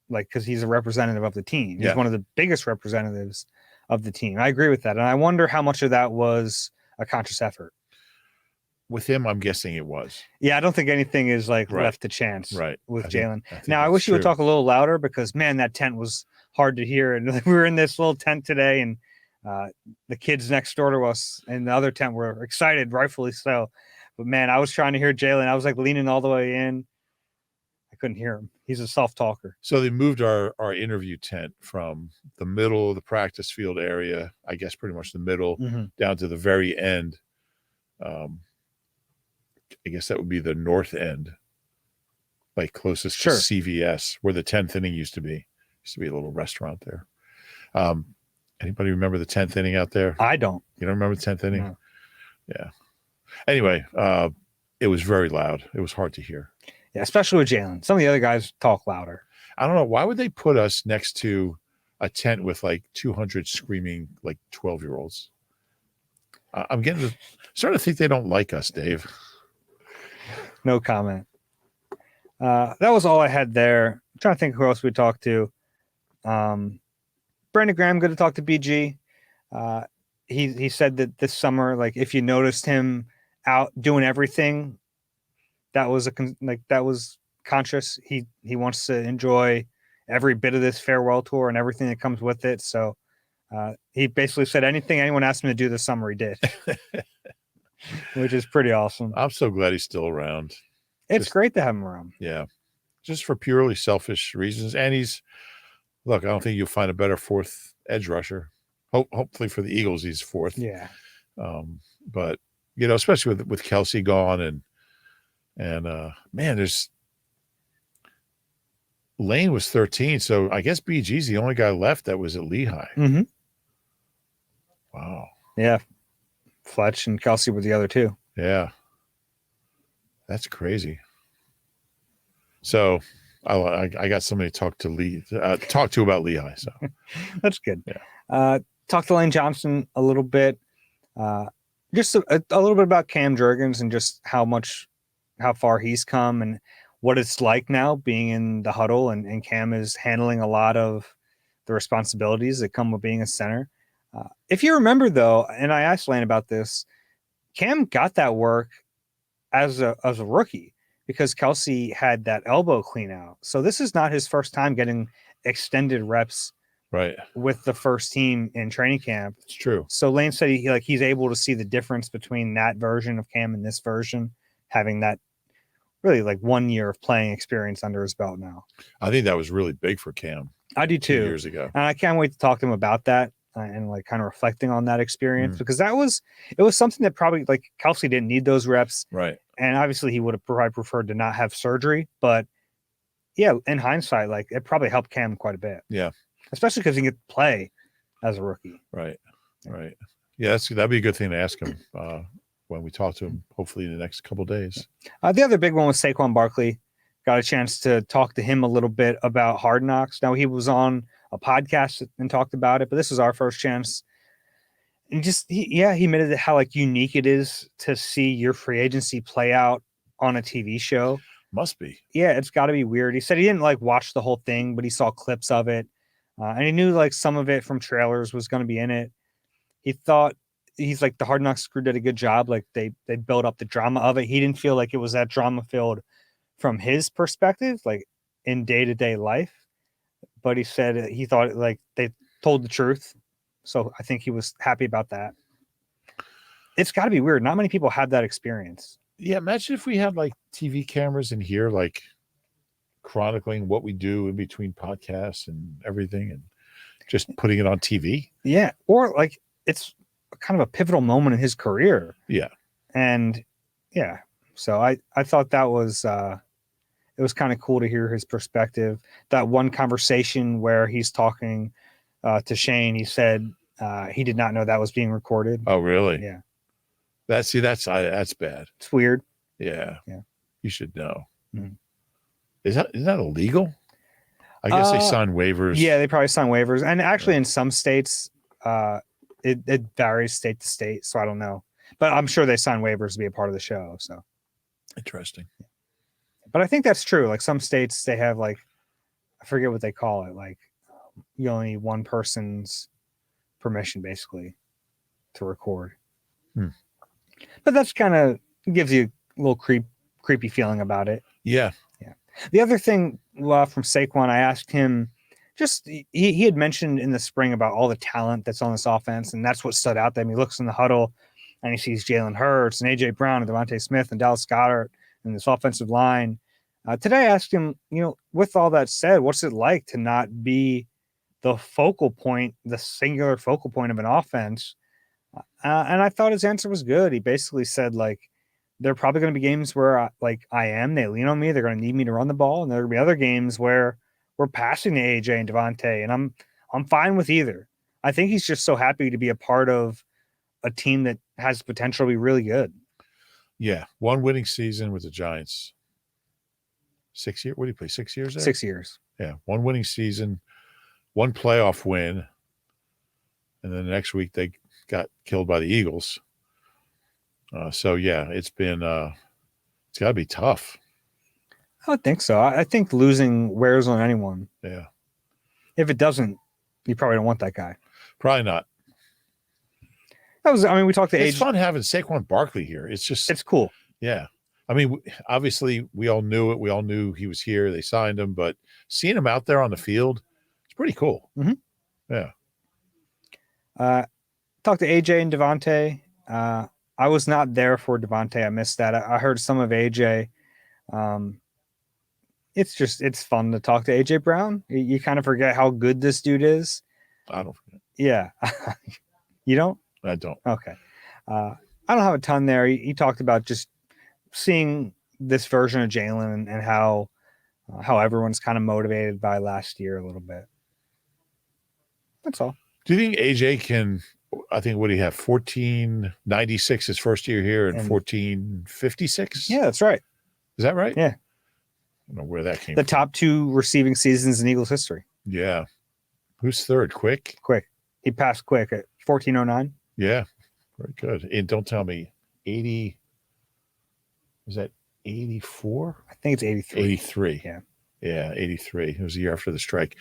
like, because he's a representative of the team. He's one of the biggest representatives of the team. I agree with that. And I wonder how much of that was a conscious effort. With him, I'm guessing it was. Yeah, I don't think anything is left to chance with Jalen. Now, I wish you would talk a little louder because, man, that tent was hard to hear. And we were in this little tent today, and the kids next door to us in the other tent were excited, rightfully so. But, man, I was trying to hear Jalen. I was leaning all the way in. I couldn't hear him. He's a soft talker. So they moved our interview tent from the middle of the practice field area, I guess pretty much the middle, down to the very end. I guess that would be the north end, closest to CVS, where the 10th inning used to be. Used to be a little restaurant there. Anybody remember the 10th inning out there? I don't. You don't remember the 10th inning? No. Yeah. Anyway, it was very loud. It was hard to hear. Yeah, especially with Jalen. Some of the other guys talk louder. I don't know. Why would they put us next to a tent with 200 screaming 12-year-olds? I'm starting to think they don't like us, Dave. No comment. That was all I had there. I'm trying to think who else we talked to. Brandon Graham, good to talk to BG. He said that this summer, if you noticed him out doing everything, that was conscious. He wants to enjoy every bit of this farewell tour and everything that comes with it. So he basically said anything anyone asked him to do this summer, he did. Which is pretty awesome. I'm so glad he's still around. It's great to have him around. Yeah. Just for purely selfish reasons. And I don't think you'll find a better fourth edge rusher. Hopefully for the Eagles, he's fourth. Yeah. But, especially with Kelsey gone and man, Lane was 13. So I guess BG's the only guy left that was at Lehigh. Mm-hmm. Wow. Yeah. Fletch and Kelsey were the other two. Yeah. That's crazy. So I got somebody to talk to about Lehigh. So that's good. Yeah. Talk to Lane Johnson a little bit. Just a little bit about Cam Jurgens and just how far he's come and what it's like now being in the huddle, and Cam is handling a lot of the responsibilities that come with being a center. If you remember, though, and I asked Lane about this, Cam got that work as a rookie because Kelsey had that elbow clean out. So this is not his first time getting extended reps with the first team in training camp. It's true. So Lane said he's able to see the difference between that version of Cam and this version, having that really 1 year of playing experience under his belt now. I think that was really big for Cam. I do too. 2 years ago. And I can't wait to talk to him about that. And kind of reflecting on that experience because it was something that probably Kelsey didn't need those reps. Right. And obviously he would have probably preferred to not have surgery, but yeah, in hindsight, it probably helped Cam quite a bit. Yeah. Especially because he could play as a rookie. Right. Right. Yeah. That'd be a good thing to ask him when we talk to him, hopefully in the next couple of days. The other big one was Saquon Barkley. Got a chance to talk to him a little bit about Hard Knocks. Now he was on a podcast and talked about it, but this was our first chance. And he admitted how unique it is to see your free agency play out on a TV show. Must be. Yeah, it's got to be weird. He said he didn't like watch the whole thing, but he saw clips of it, and he knew like some of it from trailers was going to be in it. He thought he's like the Hard Knocks crew did a good job. Like they built up the drama of it. He didn't feel like it was that drama filled from his perspective, like in day-to-day life. But he said he thought like they told the truth. So I think he was happy about that. It's got to be weird. Not many people have that experience. Yeah, imagine if we had like TV cameras in here, like chronicling what we do in between podcasts and everything and just putting it on TV. Yeah. Or like it's kind of a pivotal moment in his career. Yeah. And yeah. So I thought that was it was kind of cool to hear his perspective. That one conversation where he's talking to Shane, he said he did not know that was being recorded. Oh, really? Yeah. That's bad. It's weird. Yeah. Yeah. You should know. Mm-hmm. Isn't that illegal? I guess they sign waivers. Yeah, they probably sign waivers. And actually in some states, it varies state to state. So I don't know. But I'm sure they sign waivers to be a part of the show. So Interesting. But I think that's true. Like some states, they have like, I forget what they call it. Like you only need one person's permission basically to record. But that's kind of gives you a little creepy feeling about it. Yeah. Yeah. The other thing from Saquon, I asked him just, he had mentioned in the spring about all the talent that's on this offense. And that's what stood out to him. He looks in the huddle and he sees Jalen Hurts and AJ Brown and Devontae Smith and Dallas Goedert and this offensive line. Today I asked him, with all that said, what's it like to not be the focal point, the singular focal point of an offense? And I thought his answer was good. He basically said, like, there are probably going to be games where, they lean on me. They're going to need me to run the ball. And there are going to be other games where we're passing to AJ and Devontae. And I'm fine with either. I think he's just so happy to be a part of a team that has potential to be really good. Yeah. One winning season with the Giants. 6 years? What did he play? 6 years there? 6 years. Yeah. One winning season, one playoff win. And then the next week they got killed by the Eagles. So yeah, it's been it's got to be tough. I would think so. I think losing wears on anyone. Yeah. If it doesn't, you probably don't want that guy. Probably not. We talked to It's fun having Saquon Barkley here. It's cool. Yeah. I mean, obviously we all knew it. We all knew he was here. They signed him, but seeing him out there on the field, it's pretty cool. Mm-hmm. Yeah. Talked to AJ and Devontae. I was not there for Devontae. I missed that. I heard some of AJ. It's fun to talk to AJ Brown. You kind of forget how good this dude is. I don't forget. Yeah. You don't? I don't. Okay. I don't have a ton there. He talked about just seeing this version of Jalen and how everyone's kind of motivated by last year a little bit. That's all. Do you think AJ can, I think, what do you have? 1496 his first year here and 1456? Yeah, that's right. Is that right? Yeah. I don't know where that came from. The top two receiving seasons in Eagles history. Yeah. Who's third? Quick? Quick. He passed Quick at 1409. Yeah. Very good. And don't tell me 80. Is that 84? I think it's 83. 83. Yeah. Yeah, 83. It was the year after the strike.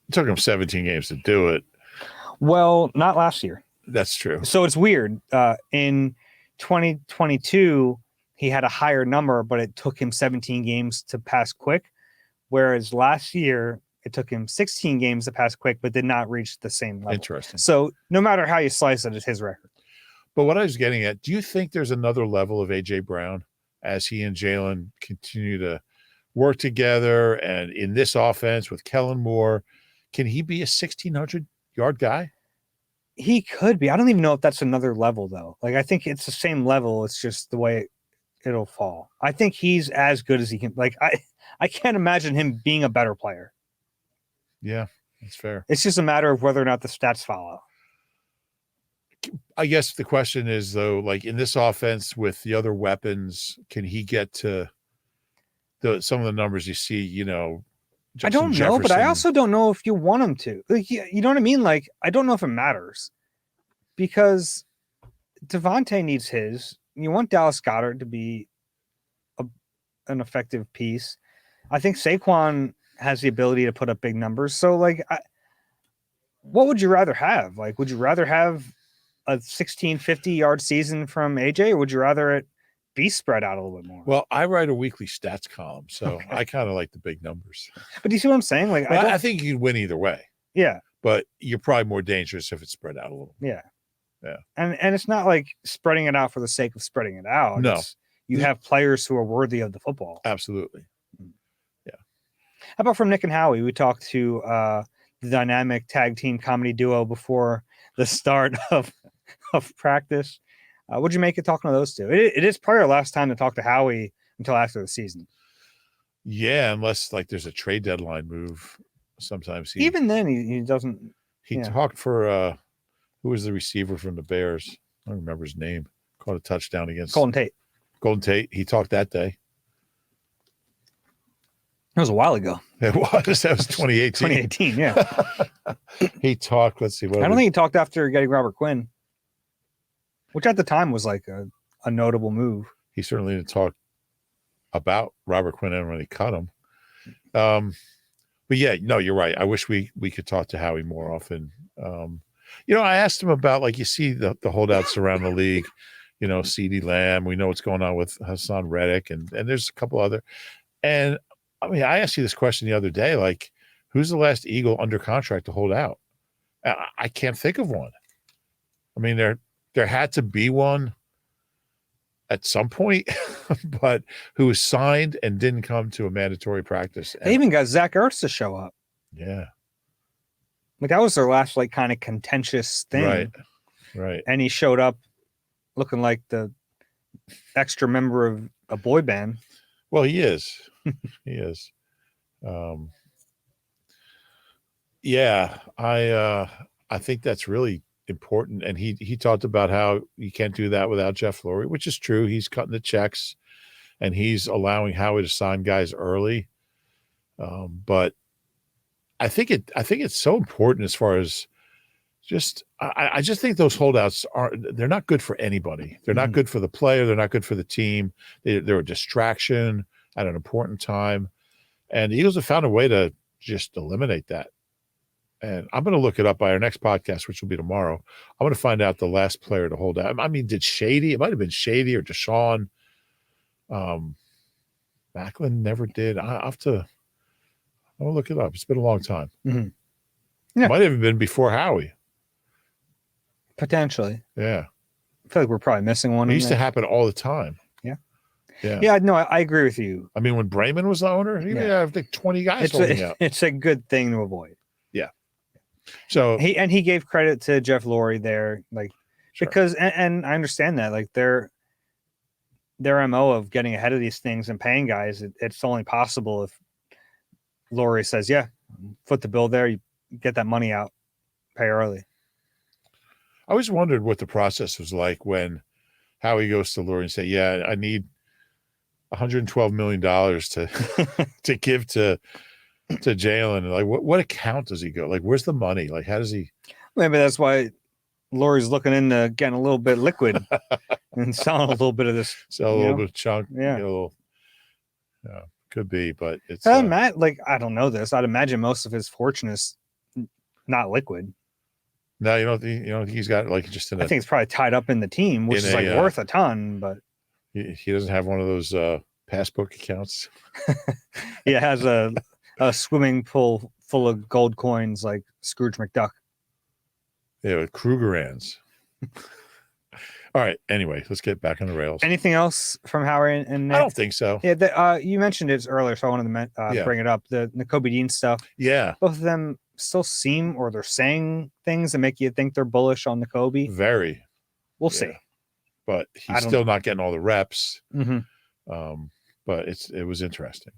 It took him 17 games to do it. Well, not last year. That's true. So it's weird. In 2022, he had a higher number, but it took him 17 games to pass Quick. Whereas last year, it took him 16 games to pass Quick, but did not reach the same level. Interesting. So no matter how you slice it, it's his record. But what I was getting at, do you think there's another level of A.J. Brown as he and Jalen continue to work together and in this offense with Kellen Moore? Can he be a 1,600-yard guy? He could be. I don't even know if that's another level, though. Like, I think it's the same level. It's just the way it'll fall. I think he's as good as he can. Like, I can't imagine him being a better player. Yeah, that's fair. It's just a matter of whether or not the stats follow. I guess the question is, though, like in this offense with the other weapons, can he get to some of the numbers you see, I don't know, Jefferson. But I also don't know if you want him to. Like, you know what I mean? Like, I don't know if it matters because Devontae needs his, you want Dallas Goedert to be an effective piece. I think Saquon has the ability to put up big numbers. So, like, what would you rather have? Like, would you rather have a 1650-yard season from AJ, or would you rather it be spread out a little bit more? Well, I write a weekly stats column, so Okay. I kind of like the big numbers. But do you see what I'm saying? Like, well, I think you'd win either way. Yeah. But you're probably more dangerous if it's spread out a little. Yeah. Yeah. And it's not like spreading it out for the sake of spreading it out. No. You have players who are worthy of the football. Absolutely. Yeah. How about from Nick and Howie? We talked to the dynamic tag team comedy duo before the start of practice. What'd you make of talking to those two? It is probably our last time to talk to Howie until after the season. Yeah, unless like there's a trade deadline move. Sometimes even then he doesn't. He talked for who was the receiver from the Bears? I don't remember his name. Caught a touchdown against Golden Tate. Golden Tate. He talked that day. That was a while ago. It was. That was 2018. 2018, yeah. He talked. Let's see. I don't think he talked after getting Robert Quinn, which at the time was like a notable move. He certainly didn't talk about Robert Quinn and when he cut him. But yeah, no, you're right. I wish we could talk to Howie more often. I asked him about, like, you see the holdouts around the league, CeeDee Lamb. We know what's going on with Hassan Reddick, and there's a couple other. And I mean, I asked you this question the other day, like, who's the last Eagle under contract to hold out? I can't think of one. I mean, there had to be one at some point, but who was signed and didn't come to a mandatory practice. They even got Zach Ertz to show up. Yeah. Like, that was their last, like, kind of contentious thing. Right. And he showed up looking like the extra member of a boy band. Well, he is. He is. Yeah, I think that's really important. And he talked about how you can't do that without Jeff Lurie, which is true. He's cutting the checks and he's allowing Howie to sign guys early. But I think it's so important as far as I just think those holdouts they're not good for anybody. They're not good for the player. They're not good for the team. They're a distraction at an important time. And the Eagles have found a way to just eliminate that. And I'm going to look it up by our next podcast, which will be tomorrow. I'm going to find out the last player to hold out. I mean, it might have been Shady or Deshaun. Macklin never did. I'll look it up. It's been a long time. Mm-hmm. Yeah. It might have even been before Howie. Potentially. Yeah. I feel like we're probably missing one. It used to happen all the time. Yeah, no, I agree with you. I mean, when Brayman was the owner, he had, I think, 20 guys holding out. It's a good thing to avoid. Yeah. So he gave credit to Jeff Lurie there, like, sure. Because and I understand that, like, their MO of getting ahead of these things and paying guys, it's only possible if Lurie says, yeah, foot the bill there, you get that money out, pay early. I always wondered what the process was like when Howie goes to Lurie and say, yeah, I need $112 million to give to Jalen. And like, what account does he go? Like, where's the money? Like, how does he? Maybe that's why Lurie's looking into getting a little bit liquid and selling a little bit of this. Sell a little bit of chunk. Yeah. Could be, but it's like, I don't know this. I'd imagine most of his fortune is not liquid. No, you don't. He's got, like, just I think it's probably tied up in the team, which is worth a ton, but he doesn't have one of those passbook accounts. He has a swimming pool full of gold coins like Scrooge McDuck. Yeah, with Krugerrands. All right. Anyway, let's get back on the rails. Anything else from Howard and Nick? I don't think so. Yeah, you mentioned it earlier, so I wanted to bring it up. The Nakobe Dean stuff. Yeah. Both of them still seem, or they're saying things that make you think they're bullish on Nakobe. Very. We'll see. But he's still not getting all the reps. Mm-hmm. But it was interesting.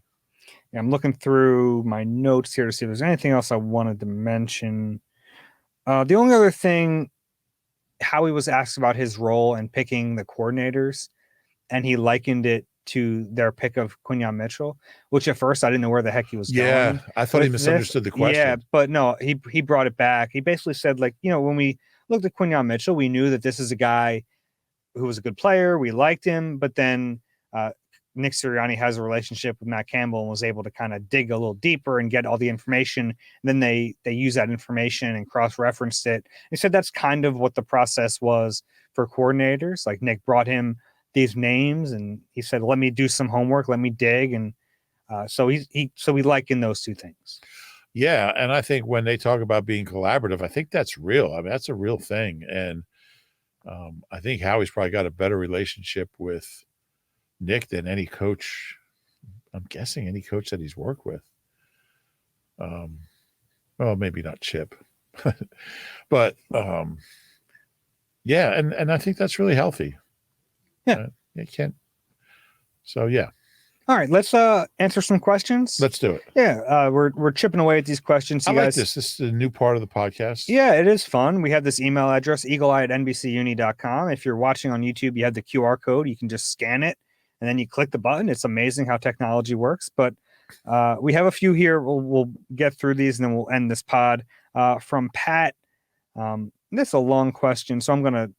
Yeah, I'm looking through my notes here to see if there's anything else I wanted to mention. The only other thing, Howie was asked about his role in picking the coordinators, and he likened it to their pick of Quinyon Mitchell, which at first I didn't know where the heck he was going. Yeah, I thought he misunderstood the question. Yeah, but no, he brought it back. He basically said, like, when we looked at Quinyon Mitchell, we knew that this is a guy who was a good player. We liked him, but then Nick Sirianni has a relationship with Matt Campbell and was able to kind of dig a little deeper and get all the information. And then they use that information and cross-referenced it. He said that's kind of what the process was for coordinators. Like Nick brought him these names and he said, let me do some homework, let me dig. And so we liken those two things. Yeah. And I think when they talk about being collaborative, I think that's real. I mean, that's a real thing. And I think Howie's probably got a better relationship with Nick than any coach. I'm guessing any coach that he's worked with. Well, maybe not Chip, but yeah, and I think that's really healthy. Yeah, you can't. So yeah. All right, let's answer some questions. Let's do it. Yeah, we're chipping away at these questions. I like this. This is a new part of the podcast. Yeah, it is fun. We have this email address, eagleeye@nbcuni.com. If you're watching on YouTube, you have the QR code. You can just scan it, and then you click the button. It's amazing how technology works. But we have a few here. We'll get through these, and then we'll end this pod. From Pat, this is a long question, so I'm going to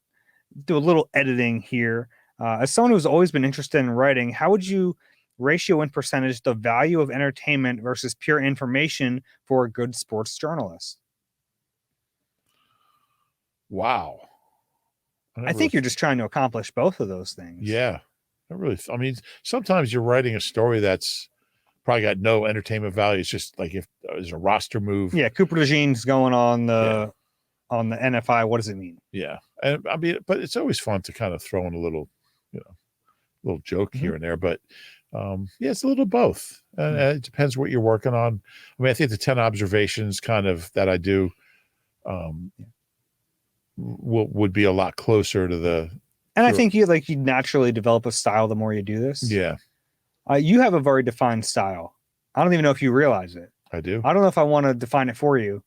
do a little editing here. As someone who's always been interested in writing, how would you ratio and percentage the value of entertainment versus pure information for a good sports journalist? Wow. I think you're just trying to accomplish both of those things. Yeah. I mean, sometimes you're writing a story that's probably got no entertainment value. It's just like if there's a roster move. Yeah. Cooper DeJean's going on the NFI. What does it mean? Yeah. And I mean, but it's always fun to kind of throw in a little, little joke here and there, but yeah, it's a little both. It depends what you're working on. I mean, I think the 10 observations kind of that I do would be a lot closer to the. And I think you naturally develop a style the more you do this. Yeah. You have a very defined style. I don't even know if you realize it. I do. I don't know if I want to define it for you.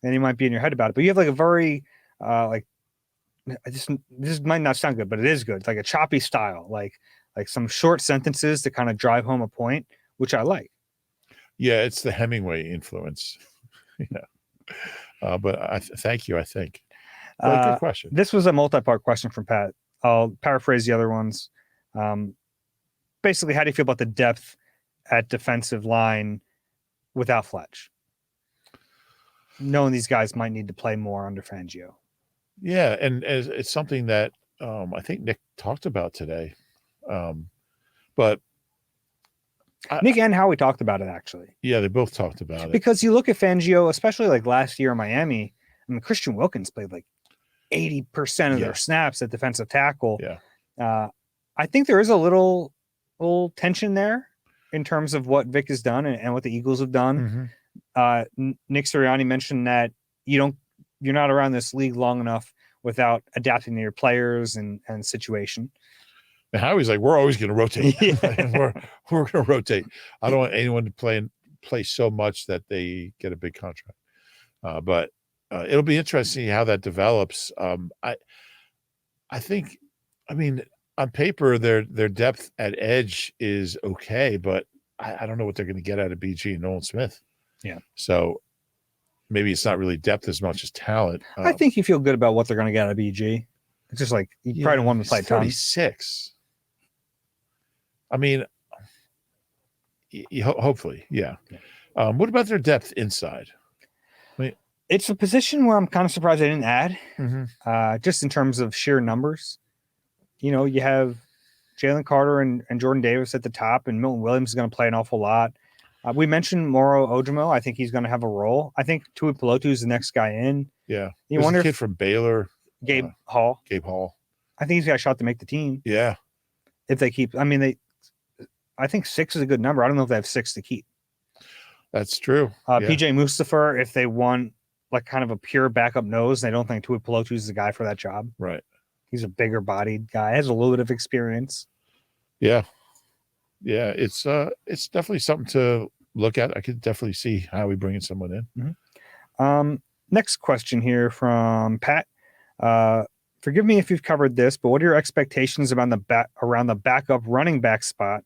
And you might be in your head about it, but you have like a very this might not sound good, but it is good. It's like a choppy style, like some short sentences to kind of drive home a point, which I like. Yeah, it's the Hemingway influence. Yeah. But thank you, I think. Good question. This was a multi-part question from Pat. I'll paraphrase the other ones. Basically, how do you feel about the depth at defensive line without Fletch? Knowing these guys might need to play more under Fangio. Yeah, and it's something that I think Nick talked about today. But Nick and Howie talked about it, actually. Yeah, they both talked about it. Because you look at Fangio, especially like last year in Miami, I mean, Christian Wilkins played like 80% of their snaps at defensive tackle. Yeah. I think there is a little tension there in terms of what Vic has done and what the Eagles have done. Nick Sirianni mentioned that you're not around this league long enough without adapting to your players and situation. And Howie's like, we're always going to rotate. we're going to rotate. I don't want anyone to play so much that they get a big contract. But it'll be interesting how that develops. I think, I mean, on paper, their depth at edge is okay, but I don't know what they're going to get out of BG and Nolan Smith. Yeah. So maybe it's not really depth as much as talent. I think you feel good about what they're going to get out of BG. It's just like you probably don't want to play 36. I mean, hopefully, yeah. What about their depth inside? I mean, it's a position where I'm kind of surprised they didn't add, just in terms of sheer numbers. You have Jalen Carter and Jordan Davis at the top, and Milton Williams is going to play an awful lot. We mentioned Moro Ojomo. I think he's going to have a role. I think Tui Pelotu is the next guy in. Yeah. You wonder a kid from Baylor. Gabe Hall. Gabe Hall. I think he's got a shot to make the team. Yeah. If they keep, I think 6 is a good number. I don't know if they have 6 to keep. That's true. PJ Mustapher, if they want like kind of a pure backup nose, they don't think Tui Pelotu is the guy for that job. Right. He's a bigger bodied guy, has a little bit of experience. Yeah. Yeah. It's definitely something to look at. I could definitely see how we bringing someone in. Next question here from Pat. Forgive me if you've covered this, but what are your expectations around the backup running back spot?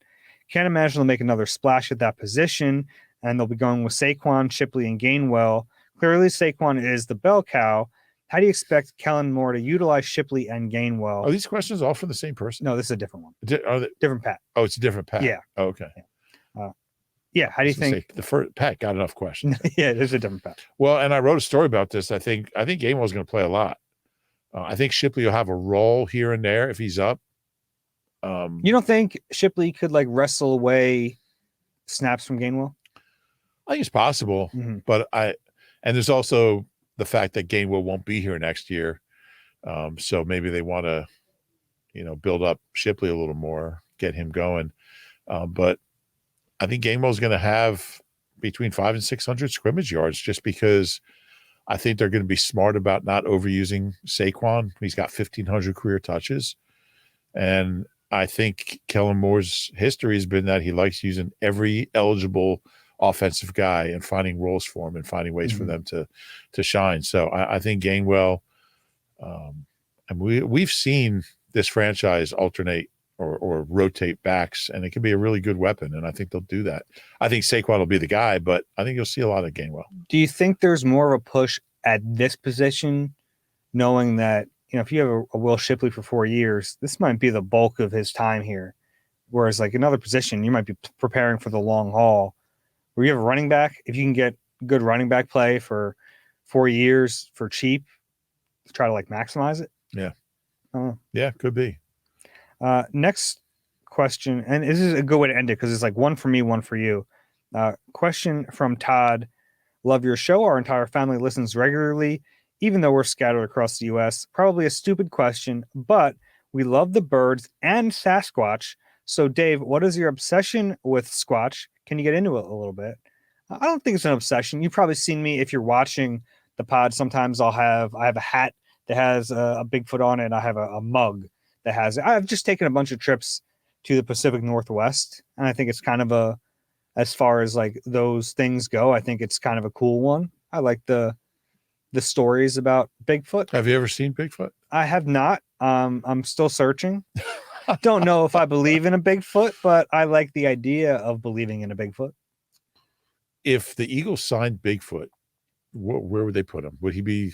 Can't imagine they'll make another splash at that position, and they'll be going with Saquon, Shipley, and Gainwell. Clearly, Saquon is the bell cow, How do you expect Kellen Moore to utilize Shipley and Gainwell? Are these questions all from the same person? No, this is a different one. Are they, Different Pat. Oh, it's a different Pat. Yeah. Oh, okay. Yeah. How do you think the first Pat got enough questions? Yeah, there's a different Pat. Well, and I wrote a story about this. I think Gainwell's going to play a lot. I think Shipley will have a role here and there if he's up. You don't think Shipley could like wrestle away snaps from Gainwell? I think it's possible, but and there's also the fact that Gainwell won't be here next year. So maybe they want to, build up Shipley a little more, get him going. But I think Gainwell's going to have between 500 and 600 scrimmage yards just because I think they're going to be smart about not overusing Saquon. He's got 1,500 career touches. And I think Kellen Moore's history has been that he likes using every eligible offensive guy and finding roles for him and finding ways for them to shine. So I think Gainwell, and we've seen this franchise alternate or rotate backs, and it can be a really good weapon, and I think they'll do that. I think Saquon will be the guy, but I think you'll see a lot of Gainwell. Do you think there's more of a push at this position, knowing that, if you have a Will Shipley for 4 years, this might be the bulk of his time here, whereas like another position, you might be preparing for the long haul, where you have a running back, if you can get good running back play for 4 years for cheap, try to like maximize it. Yeah. Yeah, could be. Next question, and this is a good way to end it because it's like one for me, one for you. Question from Todd. Love your show. Our entire family listens regularly, even though we're scattered across the U.S. Probably a stupid question, but we love the birds and Sasquatch. So, Dave, what is your obsession with Squatch? Can you get into it a little bit? I don't think it's an obsession. You've probably seen me if you're watching the pod. Sometimes I have a hat that has a Bigfoot on it. I have a mug that has it. I've just taken a bunch of trips to the Pacific Northwest, and I think it's kind of as far as like those things go, I think it's kind of a cool one. I like the stories about Bigfoot. Have you ever seen Bigfoot? I have not. I'm still searching. Don't know if I believe in a Bigfoot, but I like the idea of believing in a Bigfoot. If the Eagles signed Bigfoot, where would they put him? Would he be?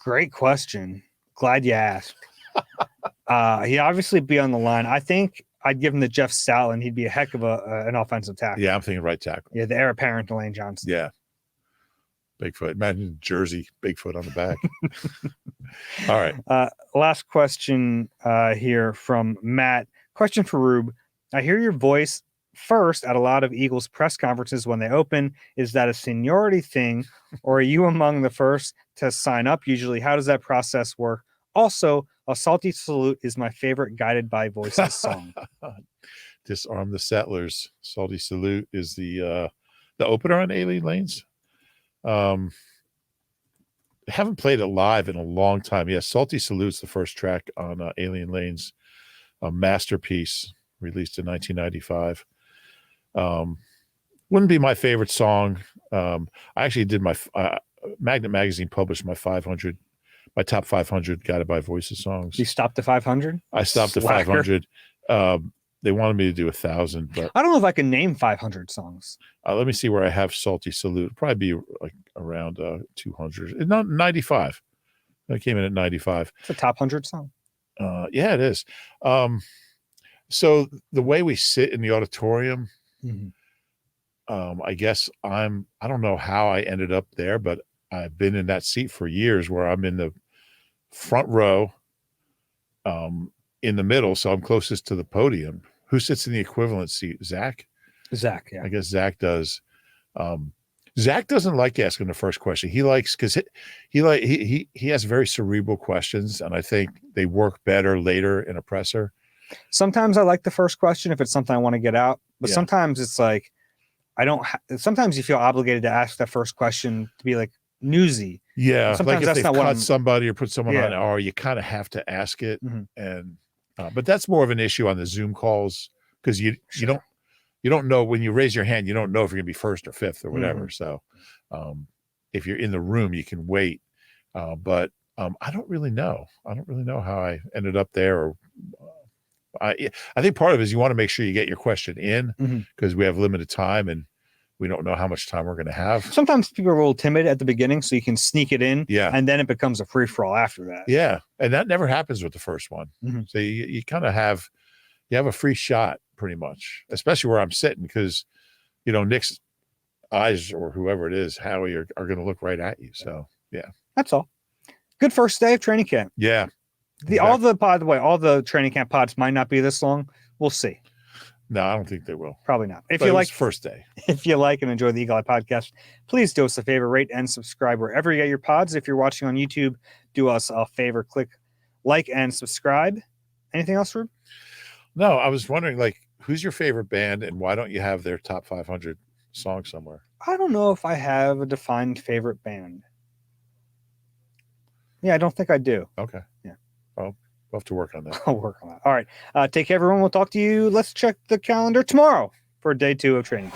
Great question. Glad you asked. He'd obviously be on the line. I think I'd give him to Jeff Stoutland. He'd be a heck of an offensive tackle. Yeah, I'm thinking right tackle. Yeah, the heir apparent to Lane Johnson. Yeah. Bigfoot. Imagine Jersey, Bigfoot on the back. All right. Last question here from Matt. Question for Rube. I hear your voice first at a lot of Eagles press conferences when they open. Is that a seniority thing, or are you among the first to sign up usually? How does that process work? Also, A Salty Salute is my favorite Guided by Voices song. Disarm the Settlers. Salty Salute is the opener on Alien Lanes. Haven't played it live in a long time. Yeah, Salty Salute's the first track on Alien Lanes, a masterpiece released in 1995. Wouldn't be my favorite song. I actually did my Magnet Magazine published my top 500 Guided by Voices songs. You stopped at 500? I stopped at 500. They wanted me to do 1,000, but I don't know if I can name 500 songs. Let me see where I have Salty Salute. It'll probably be like around 200. Not 95. I came in at 95. It's a top 100 song. Yeah, it is. So the way we sit in the auditorium, I guess I don't know how I ended up there, but I've been in that seat for years where I'm in the front row, in the middle. So I'm closest to the podium. Who sits in the equivalent seat? Zach? Zach, yeah. I guess Zach does. Zach doesn't like asking the first question. He likes, because he has very cerebral questions, and I think they work better later in a presser. Sometimes I like the first question if it's something I want to get out, but sometimes it's like sometimes you feel obligated to ask that first question to be like newsy. Yeah, sometimes like if they've cut somebody or put someone on or you kind of have to ask it. And but that's more of an issue on the Zoom calls because you don't know when you raise your hand, you don't know if you're gonna be first or fifth or whatever. So if you're in the room, you can wait. But I don't really know. I don't really know how I ended up there. Or I think part of it is you want to make sure you get your question in because we have limited time, and We don't know how much time we're going to have. Sometimes people are a little timid at the beginning, so you can sneak it in. Yeah. And then it becomes a free-for-all after that. Yeah. And that never happens with the first one. Mm-hmm. So you kind of have a free shot pretty much, especially where I'm sitting, because, Nick's eyes or whoever it is, Howie, are going to look right at you. So, yeah. That's all. Good first day of training camp. Yeah. All the training camp pods might not be this long. We'll see. No, I don't think they will. Probably not. If but you like first day, if you like and enjoy the Eagle Eye Podcast, please do us a favor, rate and subscribe wherever you get your pods. If you're watching on YouTube, do us a favor, click like and subscribe. Anything else, Rube? No, I was wondering, who's your favorite band, and why don't you have their top 500 song somewhere? I don't know if I have a defined favorite band. Yeah, I don't think I do. Okay. Yeah. Well, we'll have to work on that. I'll work on that. All right. Take care, everyone. We'll talk to you. Let's check the calendar tomorrow for day 2 of training.